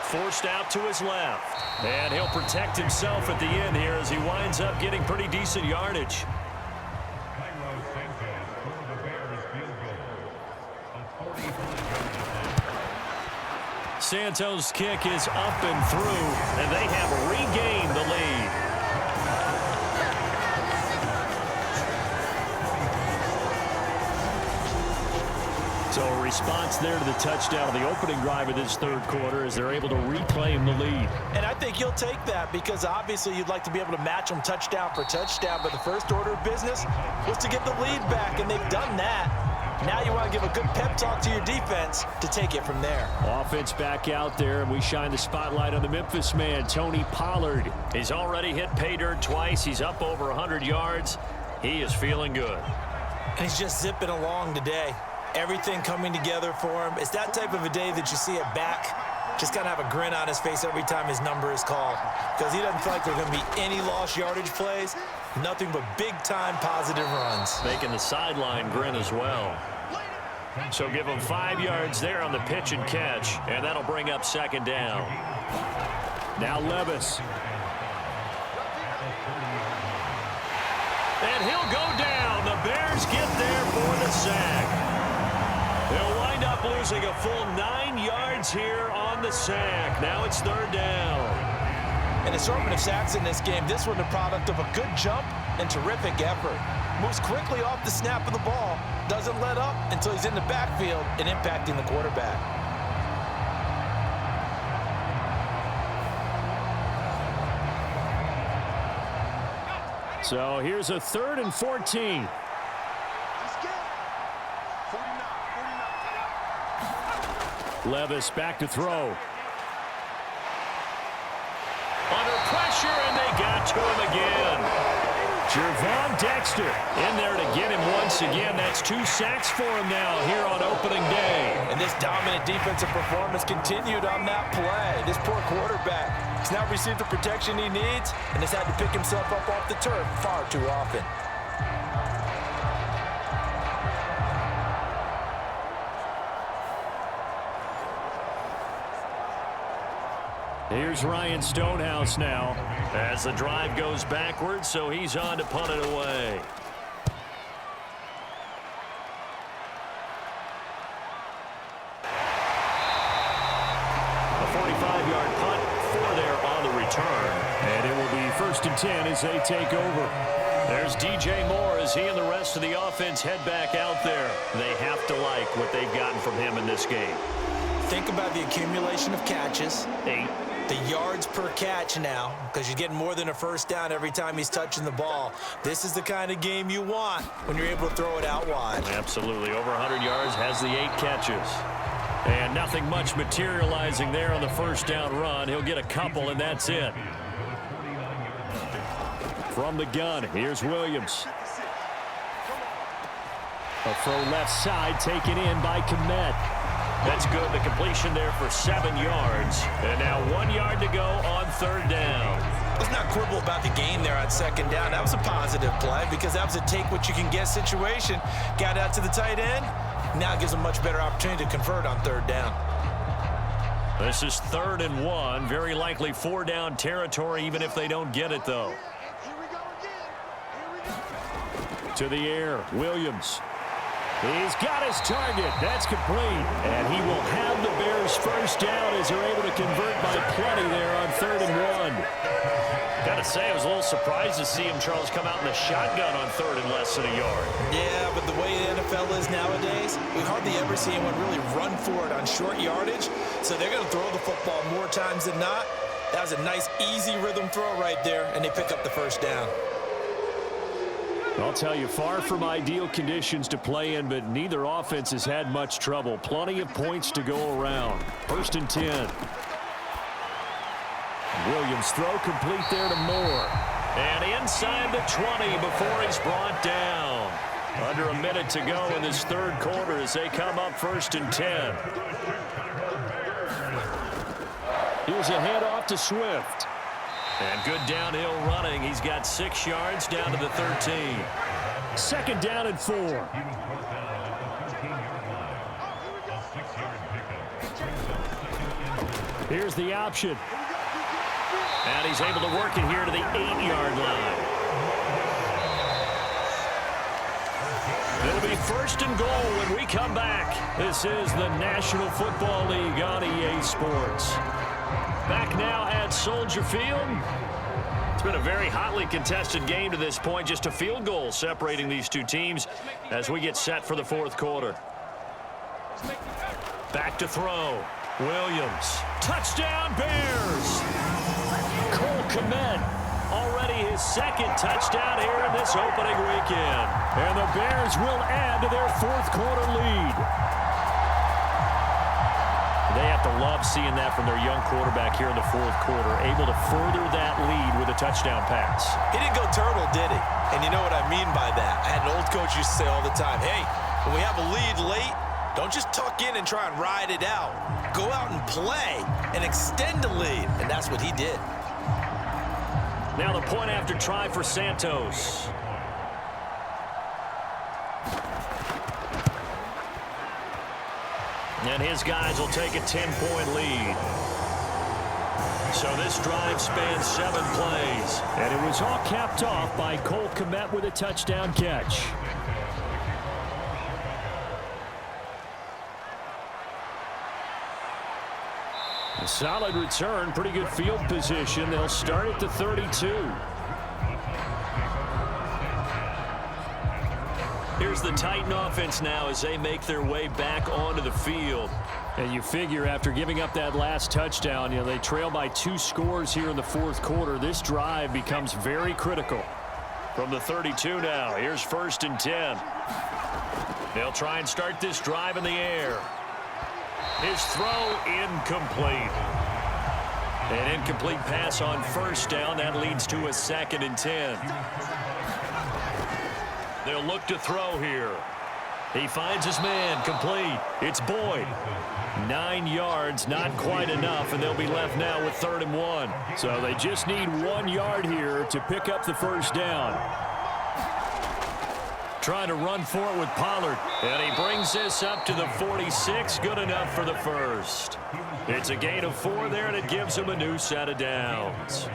Forced out to his left. And he'll protect himself at the end here as he winds up getting pretty decent yardage. Santos' kick is up and through, and they have regained the lead. So a response there to the touchdown of the opening drive of this 3rd quarter as they're able to reclaim the lead. And I think you'll take that because obviously you'd like to be able to match them touchdown for touchdown, but the first order of business was to get the lead back, and they've done that. Now you want to give a good pep talk to your defense to take it from there. Offense back out there, and we shine the spotlight on the Memphis man, Tony Pollard. He's already hit pay dirt twice. He's up over 100 yards. He is feeling good. And he's just zipping along today. Everything coming together for him. It's that type of a day that you see it back. Just kind of have a grin on his face every time his number is called. Because he doesn't feel like there's going to be any lost yardage plays. Nothing but big-time positive runs. Making the sideline grin as well. So give him 5 yards there on the pitch and catch, and that'll bring up second down. Now Levis. And he'll go down. The Bears get there for the sack. They'll wind up losing a full 9 yards here on the sack. Now it's third down. An assortment of sacks in this game. This one the product of a good jump and terrific effort. Moves quickly off the snap of the ball. Doesn't let up until he's in the backfield and impacting the quarterback. So here's a 3rd and 14. Levis back to throw. Under pressure, and they got to him again. Jervon Dexter in there to get him once again. That's 2 sacks for him now here on opening day. And this dominant defensive performance continued on that play. This poor quarterback has now received the protection he needs and has had to pick himself up off the turf far too often. Here's Ryan Stonehouse now as the drive goes backwards, so he's on to punt it away. A 45-yard punt for there on the return. And it will be 1st and 10 as they take over. There's DJ Moore as he and the rest of the offense head back out there. They have to like what they've gotten from him in this game. Think about the accumulation of catches. 8. The yards per catch now, because you're getting more than a first down every time he's touching the ball. This is the kind of game you want when you're able to throw it out wide. Absolutely. Over 100 yards, has the 8 catches. And nothing much materializing there on the first down run. He'll get a couple, and that's it. From the gun, here's Williams. A throw left side taken in by Kmet. That's good. The completion there for 7 yards. And now 1 yard to go on third down. Let's not quibble about the gain there on second down. That was a positive play because that was a take-what-you-can-get situation. Got out to the tight end. Now it gives a much better opportunity to convert on third down. This is 3rd and 1. Very likely 4-down territory even if they don't get it, though. To the air, Williams. He's got his target. That's complete. And he will have the Bears first down as they're able to convert by plenty there on 3rd and 1. Gotta say, I was a little surprised to see him, Charles, come out in the shotgun on 3rd and less than a yard. Yeah, but the way the NFL is nowadays, we hardly ever see anyone really run for it on short yardage. So they're going to throw the football more times than not. That was a nice, easy rhythm throw right there, and they pick up the first down. I'll tell you, far from ideal conditions to play in, but neither offense has had much trouble. Plenty of points to go around. 1st and 10. Williams throw complete there to Moore. And inside the 20 before he's brought down. Under a minute to go in this third quarter as they come up 1st and 10. Here's a handoff to Swift. And good downhill running. He's got 6 yards down to the 13. 2nd down and 4. Here's the option. And he's able to work it here to the 8-yard line. It'll be 1st and goal when we come back. This is the National Football League on EA Sports. Back now at Soldier Field. It's been a very hotly contested game to this point. Just a field goal separating these two teams as we get set for the 4th quarter. Back to throw. Williams. Touchdown Bears. Cole Kmet already his his second touchdown here in this opening weekend. And the Bears will add to their fourth quarter lead. They have to love seeing that from their young quarterback here in the fourth quarter, able to further that lead with a touchdown pass. He didn't go turtle, did he? And you know what I mean by that. I had an old coach used to say all the time, hey, when we have a lead late, don't just tuck in and try and ride it out. Go out and play and extend the lead. And that's what he did. Now the point after try for Santos. And his guys will take a 10-point lead. So this drive spans 7 plays. And it was all capped off by Cole Kmet with a touchdown catch. A solid return, pretty good field position. They'll start at the 32. Here's the Titan offense now as they make their way back onto the field. And you figure after giving up that last touchdown, they trail by 2 scores here in the fourth quarter. This drive becomes very critical. From the 32 now, here's 1st and 10. They'll try and start this drive in the air. His throw incomplete. An incomplete pass on 1st down. That leads to a 2nd and 10. They'll look to throw here. He finds his man, complete. It's Boyd. 9 yards, not quite enough, and they'll be left now with 3rd and 1. So they just need 1 yard here to pick up the 1st down. Trying to run for it with Pollard, and he brings this up to the 46. Good enough for the 1st. It's a gain of 4 there, and it gives them a new set of downs.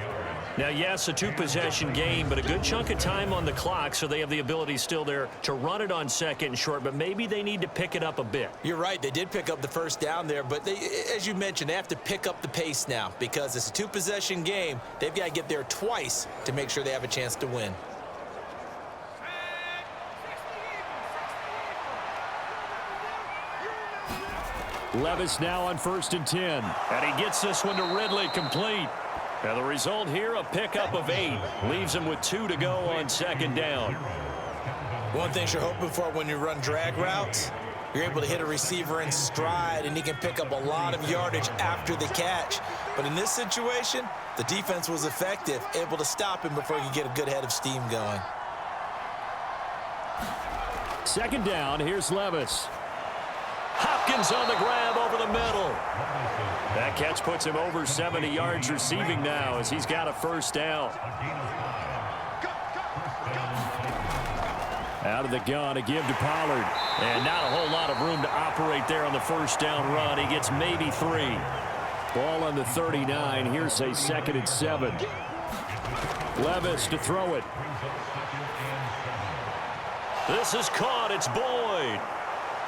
Now, yes, a 2-possession game, but a good chunk of time on the clock, so they have the ability still there to run it on 2nd and short, but maybe they need to pick it up a bit. You're right. They did pick up the 1st down there, but as you mentioned, they have to pick up the pace now because it's a 2-possession game. They've got to get there twice to make sure they have a chance to win. Levis now on 1st and 10, and he gets this one to Ridley, complete. And the result here, a pickup of 8. Leaves him with 2 to go on 2nd down. One thing you're hoping for when you run drag routes, you're able to hit a receiver in stride, and he can pick up a lot of yardage after the catch. But in this situation, the defense was effective, able to stop him before he could get a good head of steam going. 2nd down, here's Levis. Hopkins on the grab over the middle. That catch puts him over 70 yards receiving now as he's got a 1st down. Out of the gun to give to Pollard. And not a whole lot of room to operate there on the 1st down run. He gets maybe 3. Ball on the 39. Here's a 2nd and 7. Levis to throw it. This is caught. It's Boyd.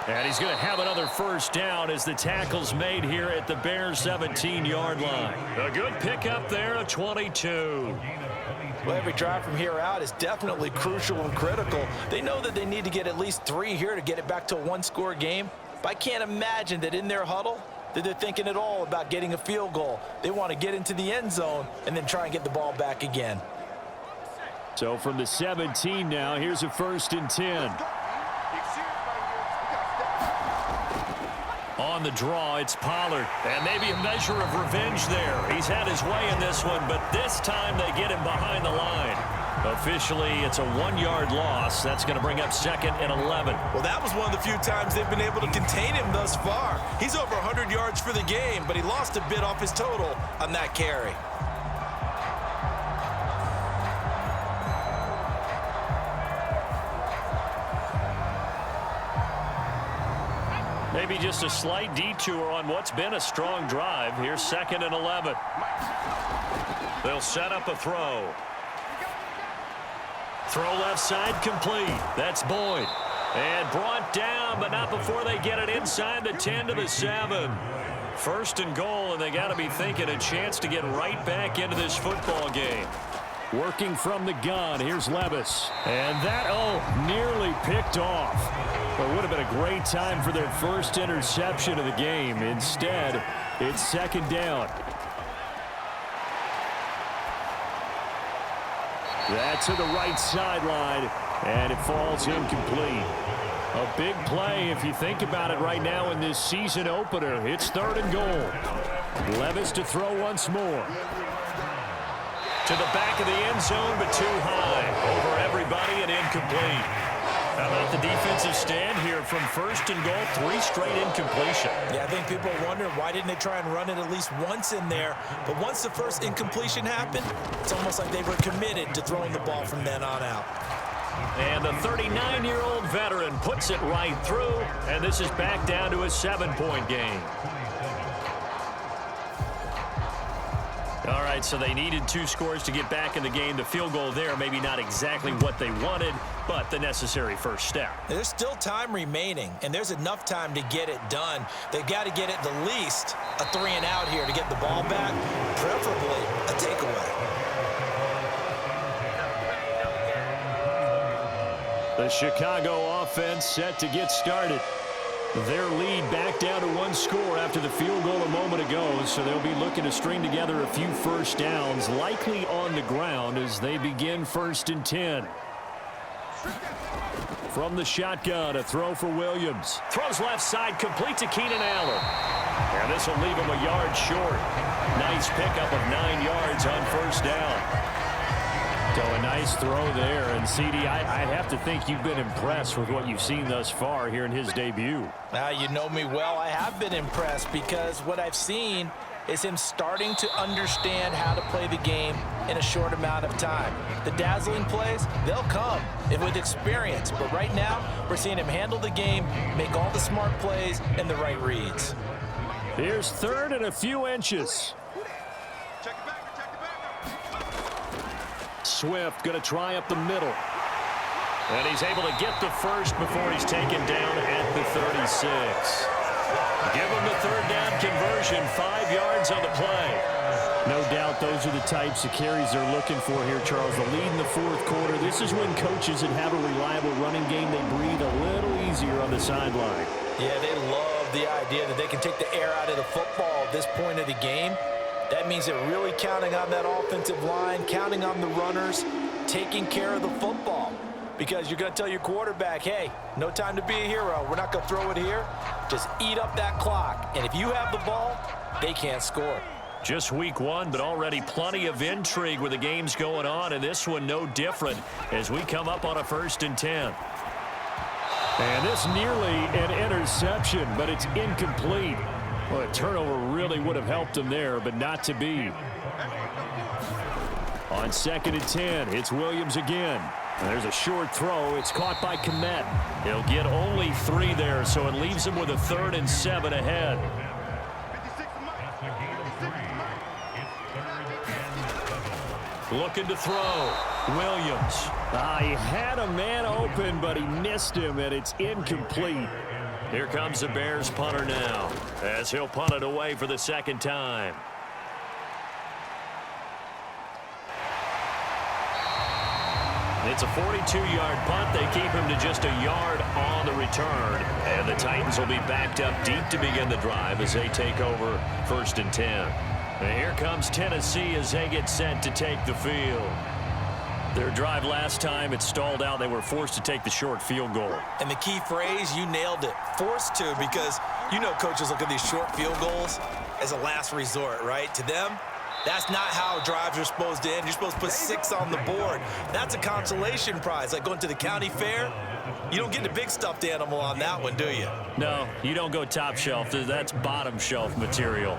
And he's going to have another 1st down as the tackle's made here at the Bears' 17-yard line. A good pickup there, a 22. Well, every drive from here out is definitely crucial and critical. They know that they need to get at least 3 here to get it back to a 1-score game. But I can't imagine that in their huddle that they're thinking at all about getting a field goal. They want to get into the end zone and then try and get the ball back again. So from the 17 now, here's a 1st and 10. On the draw, it's Pollard. And maybe a measure of revenge there. He's had his way in this one, but this time they get him behind the line. Officially, it's a 1-yard loss. That's going to bring up 2nd and 11. Well, that was one of the few times they've been able to contain him thus far. He's over 100 yards for the game, but he lost a bit off his total on that carry. Maybe just a slight detour on what's been a strong drive. Here's 2nd and 11. They'll set up a throw. Throw left side complete. That's Boyd. And brought down, but not before they get it inside the 10 to the 7. 1st and goal, and they got to be thinking a chance to get right back into this football game. Working from the gun, here's Levis. And that, nearly picked off. It would have been a great time for their 1st interception of the game. Instead, it's 2nd down. That's to the right sideline, and it falls incomplete. A big play if you think about it right now in this season opener. It's 3rd and goal. Levis to throw once more. To the back of the end zone, but too high. Over everybody and incomplete. How about the defensive stand here from 1st and goal? 3 straight incompletion. Yeah, I think people are wondering why didn't they try and run it at least once in there. But once the first incompletion happened, it's almost like they were committed to throwing the ball from then on out. And the 39-year-old veteran puts it right through, and this is back down to a 7-point game. All right, so they needed 2 scores to get back in the game. The field goal there, maybe not exactly what they wanted, but the necessary first step. There's still time remaining, and there's enough time to get it done. They've got to get at the least a 3 and out here to get the ball back, preferably a takeaway. The Chicago offense set to get started. Their lead back down to 1 score after the field goal a moment ago, so they'll be looking to string together a few first downs, likely on the ground as they begin 1st and 10. From the shotgun, a throw for Williams. Throws left side, complete to Keenan Allen. And this will leave him a yard short. Nice pickup of 9 yards on 1st down. So a nice throw there. And, CD, I have to think you've been impressed with what you've seen thus far here in his debut. Now, you know me well. I have been impressed because what I've seen is him starting to understand how to play the game in a short amount of time. The dazzling plays, they'll come with experience. But right now, we're seeing him handle the game, make all the smart plays, and the right reads. Here's 3rd and a few inches. Swift going to try up the middle. And he's able to get the first before he's taken down at the 36. Give him the 3rd down conversion, 5 yards on the play. No doubt those are the types of carries they're looking for here, Charles. The lead in the 4th quarter. This is when coaches that have a reliable running game, they breathe a little easier on the sideline. Yeah, they love the idea that they can take the air out of the football at this point of the game. That means they're really counting on that offensive line, counting on the runners, taking care of the football. Because you're going to tell your quarterback, hey, no time to be a hero. We're not going to throw it here. Just eat up that clock. And if you have the ball, they can't score. Just week 1, but already plenty of intrigue with the games going on. And this one no different as we come up on a 1st and 10. And this nearly an interception, but it's incomplete. Well, a turnover really would have helped him there, but not to be. On 2nd and 10, it's Williams again. And there's a short throw. It's caught by Kmet. He'll get only 3 there, so it leaves him with a 3rd and 7 ahead. Looking to throw. Williams. He had a man open, but he missed him, and it's incomplete. Here comes the Bears punter now, as he'll punt it away for the 2nd time. It's a 42-yard punt. They keep him to just a yard on the return. And the Titans will be backed up deep to begin the drive as they take over 1st and 10. And here comes Tennessee as they get set to take the field. Their drive last time, it stalled out. They were forced to take the short field goal. And the key phrase, you nailed it, forced to, because you know coaches look at these short field goals as a last resort, right? To them, that's not how drives are supposed to end. You're supposed to put 6 on the board. That's a consolation prize, like going to the county fair. You don't get the big stuffed animal on that one, do you? No, you don't go top shelf. That's bottom shelf material.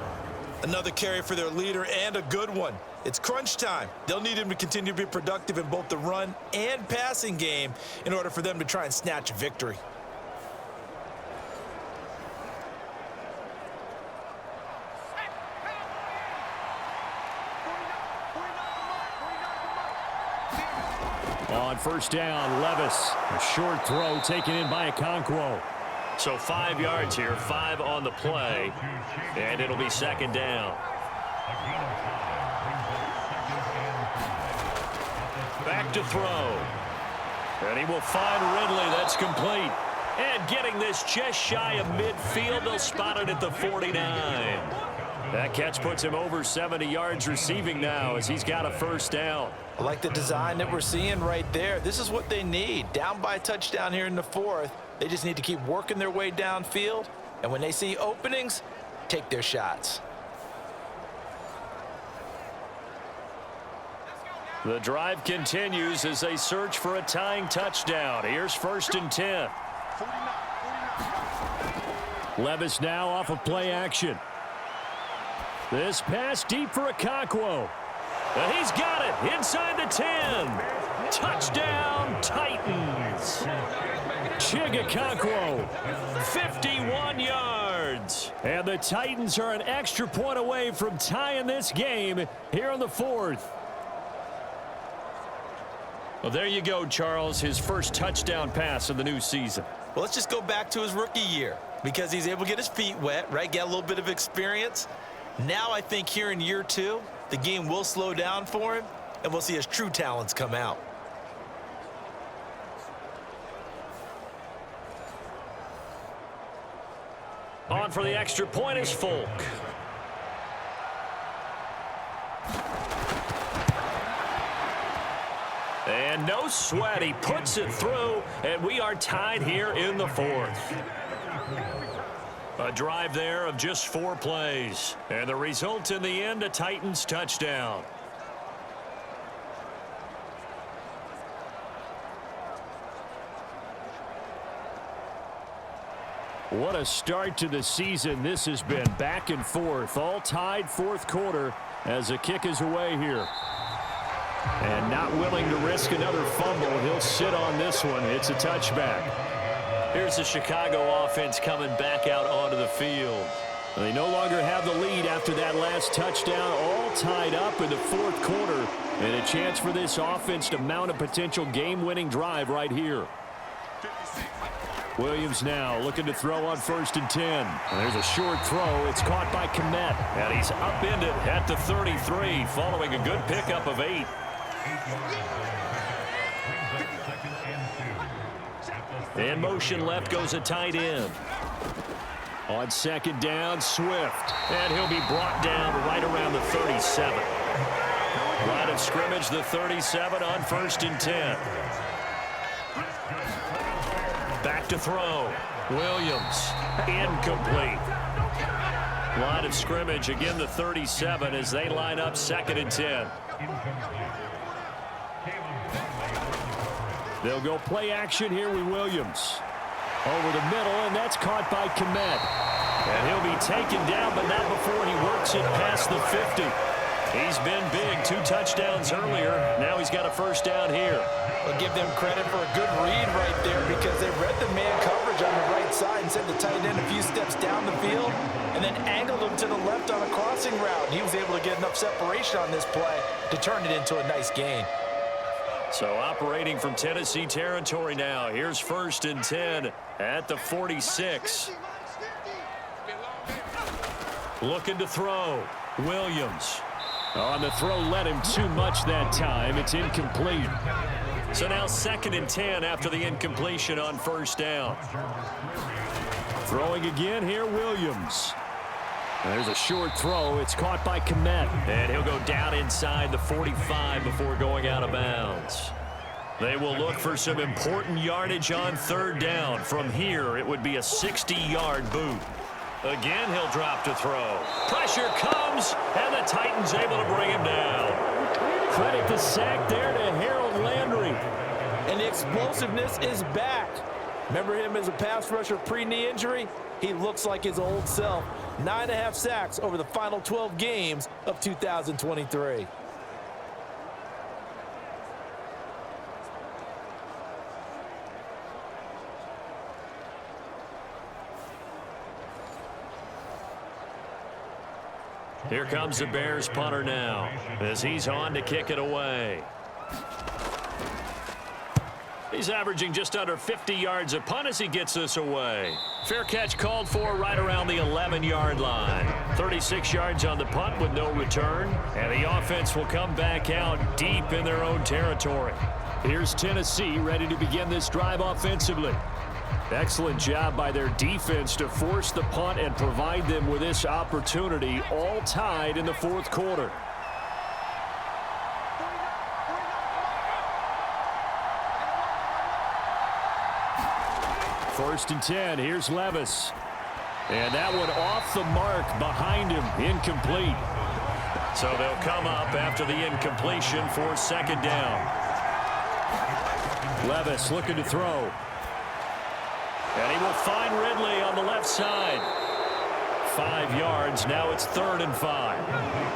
Another carry for their leader, and a good one. It's crunch time. They'll need him to continue to be productive in both the run and passing game in order for them to try and snatch a victory. On 1st down, Levis. A short throw taken in by Okonkwo. So 5 yards here, 5 on the play, and it'll be 2nd down. Back to throw. And he will find Ridley. That's complete. And getting this just shy of midfield, they'll spot it at the 49. That catch puts him over 70 yards receiving now as he's got a first down. I like the design that we're seeing right there. This is what they need. Down by a touchdown here in the fourth. They just need to keep working their way downfield. And when they see openings, take their shots. The drive continues as they search for a tying touchdown. Here's 1st and 10. Levis now off of play action. This pass deep for Okonkwo. And he's got it inside the 10. Touchdown, Titans. Okonkwo, 51 yards. And the Titans are an extra point away from tying this game here in the fourth. Well, there you go, Charles, his first touchdown pass of the new season. Well, let's just go back to his rookie year because he's able to get his feet wet, right? Get a little bit of experience. Now I think here in year 2, the game will slow down for him, and we'll see his true talents come out. On for the extra point is Folk. And no sweat, he puts it through, and we are tied here in the fourth. A drive there of just 4 plays. And the result in the end, a Titans touchdown. What a start to the season this has been. Back and forth, all tied fourth quarter as the kick is away here. And not willing to risk another fumble. He'll sit on this one. It's a touchback. Here's the Chicago offense coming back out onto the field. They no longer have the lead after that last touchdown. All tied up in the fourth quarter. And a chance for this offense to mount a potential game-winning drive right here. Williams now looking to throw on 1st and 10. And there's a short throw. It's caught by Kmet. And he's upended at the 33 following a good pickup of 8. In motion left goes a tight end. On 2nd down, Swift. And he'll be brought down right around the 37. Line of scrimmage, the 37 on 1st and 10. Back to throw. Williams. Incomplete. Line of scrimmage, again the 37 as they line up 2nd and 10. They'll go play action here with Williams. Over the middle, and that's caught by Kmet. And he'll be taken down, but not before he works it past the 50. He's been big, 2 touchdowns earlier. Now he's got a first down here. I'll give them credit for a good read right there because they read the man coverage on the right side and sent the tight end a few steps down the field and then angled him to the left on a crossing route. He was able to get enough separation on this play to turn it into a nice gain. So operating from Tennessee territory now. Here's 1st and 10 at the 46. Looking to throw. Williams. On the throw, led him too much that time. It's incomplete. So now 2nd and 10 after the incompletion on 1st down. Throwing again here, Williams. There's a short throw. It's caught by Kmet. And he'll go down inside the 45 before going out of bounds. They will look for some important yardage on 3rd down. From here, it would be a 60-yard boot. Again, he'll drop to throw. Pressure comes, and the Titans able to bring him down. Credit the sack there to Harold Landry. And the explosiveness is back. Remember him as a pass rusher pre-knee injury? He looks like his old self. 9.5 sacks over the final 12 games of 2023. Here comes the Bears punter now as he's on to kick it away. He's averaging just under 50 yards a punt as he gets this away. Fair catch called for right around the 11-yard line. 36 yards on the punt with no return. And the offense will come back out deep in their own territory. Here's Tennessee ready to begin this drive offensively. Excellent job by their defense to force the punt and provide them with this opportunity, all tied in the fourth quarter. First and 10, here's Levis. And that one off the mark behind him, incomplete. So they'll come up after the incompletion for second down. Levis looking to throw. And he will find Ridley on the left side. 5 yards, now it's 3rd and 5.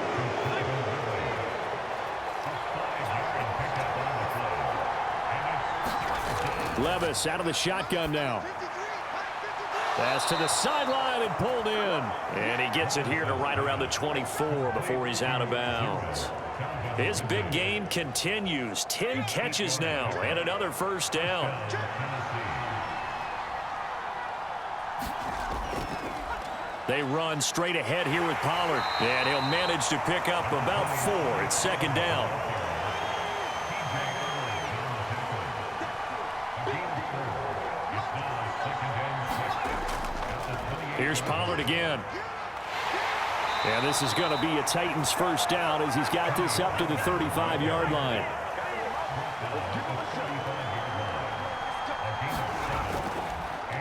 Levis out of the shotgun now. Pass to the sideline and pulled in. And he gets it here to right around the 24 before he's out of bounds. His big game continues. 10 catches now and another first down. They run straight ahead here with Pollard. And he'll manage to pick up about 4. It's second down. Here's Pollard again. And this is going to be a Titans first down as he's got this up to the 35-yard line.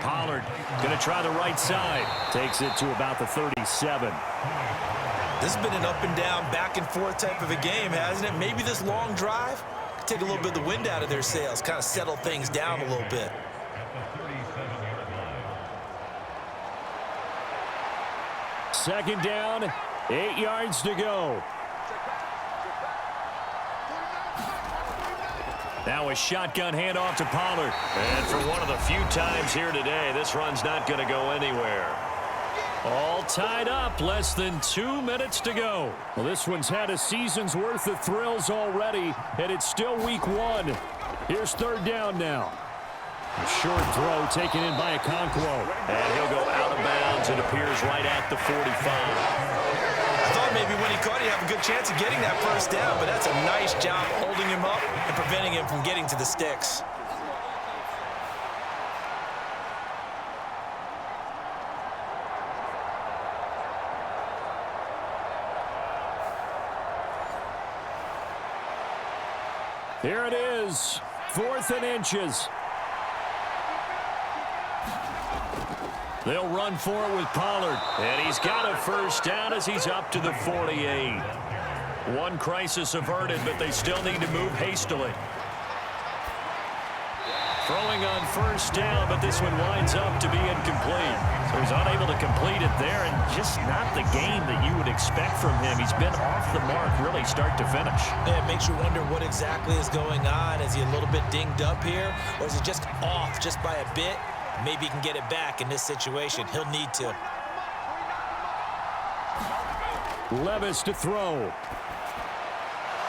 Pollard going to try the right side. Takes it to about the 37. This has been an up and down, back and forth type of a game, hasn't it? Maybe this long drive take a little bit of the wind out of their sails, kind of settle things down a little bit. Second down, 8 yards to go. Now a shotgun handoff to Pollard. And for one of the few times here today, this run's not going to go anywhere. All tied up, less than 2 minutes to go. Well, this one's had a season's worth of thrills already, and it's still week 1. Here's third down now. A short throw taken in by Okonkwo. And he'll go out of bounds. It appears right at the 45. I thought maybe when he caught it, he'd have a good chance of getting that first down, but that's a nice job holding him up and preventing him from getting to the sticks. Here it is, 4th and inches. They'll run for it with Pollard. And he's got a first down as he's up to the 48. One crisis averted, but they still need to move hastily. Throwing on first down, but this one winds up to be incomplete. So he's unable to complete it there, and just not the game that you would expect from him. He's been off the mark really start to finish. Yeah, it makes you wonder what exactly is going on. Is he a little bit dinged up here, or is he just off just by a bit? Maybe he can get it back in this situation. He'll need to. Levis to throw.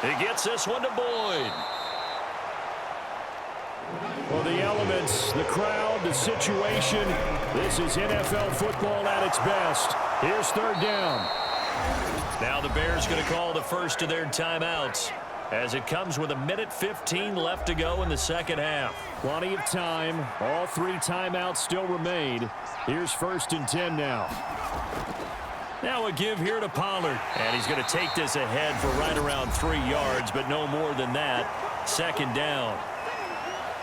He gets this one to Boyd. Well, the elements, the crowd, the situation. This is NFL football at its best. Here's third down. Now the Bears going to call the first of their timeouts as it comes with 1:15 left to go in the second half. Plenty of time. All 3 timeouts still remain. Here's 1st and 10 now. Now a give here to Pollard. And he's going to take this ahead for right around 3 yards, but no more than that. Second down.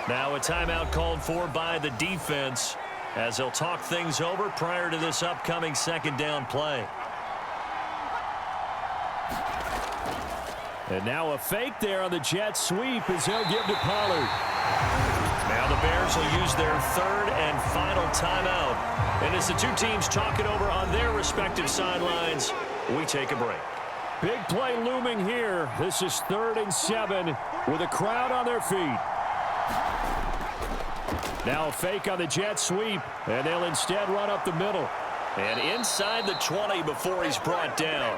Now a timeout called for by the defense as they'll talk things over prior to this upcoming second down play. And now a fake there on the jet sweep as he'll give to Pollard. Now the Bears will use their 3rd and final timeout. And as the two teams talk it over on their respective sidelines, we take a break. Big play looming here. This is 3rd and 7 with a crowd on their feet. Now a fake on the jet sweep, and they'll instead run up the middle. And inside the 20 before he's brought down.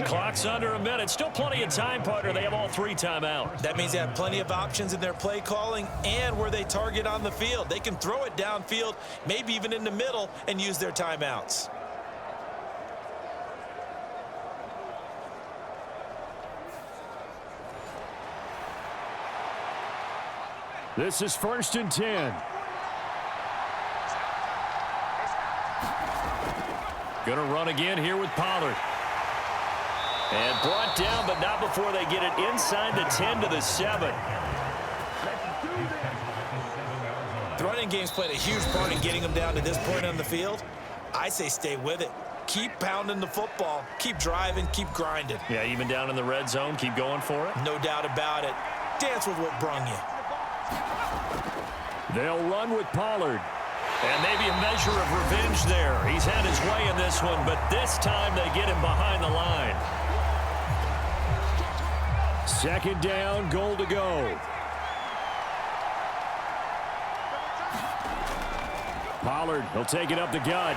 Clock's under a minute. Still plenty of time, partner. They have all 3 timeouts. That means they have plenty of options in their play calling and where they target on the field. They can throw it downfield, maybe even in the middle, and use their timeouts. This is 1st and 10. Gonna run again here with Pollard. And brought down, but not before they get it inside the 10 to the 7. The running game's played a huge part in getting them down to this point on the field. I say stay with it. Keep pounding the football. Keep driving. Keep grinding. Yeah, even down in the red zone, keep going for it. No doubt about it. Dance with what brung you. They'll run with Pollard. And maybe a measure of revenge there. He's had his way in this one, but this time they get him behind the line. 2nd down, goal to go. Pollard, he'll take it up the gut.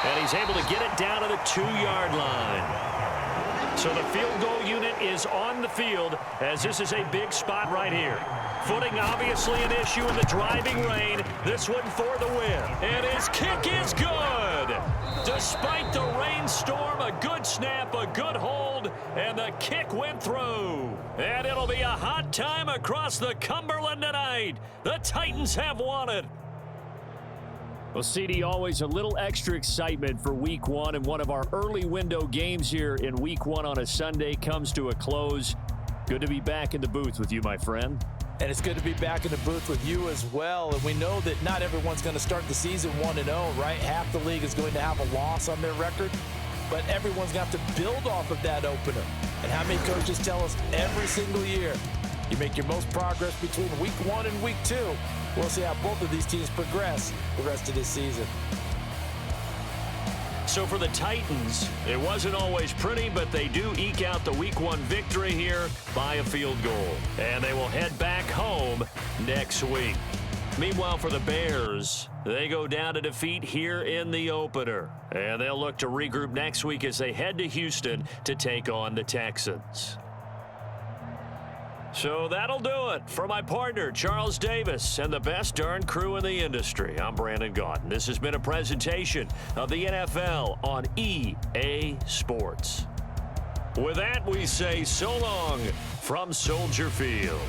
And he's able to get it down to the 2-yard line. So the field goal unit is on the field as this is a big spot right here. Footing obviously an issue in the driving rain. This one for the win. And his kick is good. Despite the rainstorm, a good snap, a good hold, and the kick went through. And it'll be a hot time across the Cumberland tonight. The Titans have won it. Well, CD, always a little extra excitement for Week 1, and one of our early window games here in Week 1 on a Sunday comes to a close. Good to be back in the booth with you, my friend. And it's good to be back in the booth with you as well. And we know that not everyone's going to start the season 1-0, right? Half the league is going to have a loss on their record. But everyone's going to have to build off of that opener. And how many coaches tell us every single year, you make your most progress between Week 1 and Week 2. We'll see how both of these teams progress the rest of this season. So for the Titans, it wasn't always pretty, but they do eke out the Week 1 victory here by a field goal. And they will head back home next week. Meanwhile, for the Bears, they go down to defeat here in the opener. And they'll look to regroup next week as they head to Houston to take on the Texans. So that'll do it for my partner, Charles Davis, and the best darn crew in the industry. I'm Brandon Gaudin. This has been a presentation of the NFL on EA Sports. With that, we say so long from Soldier Field.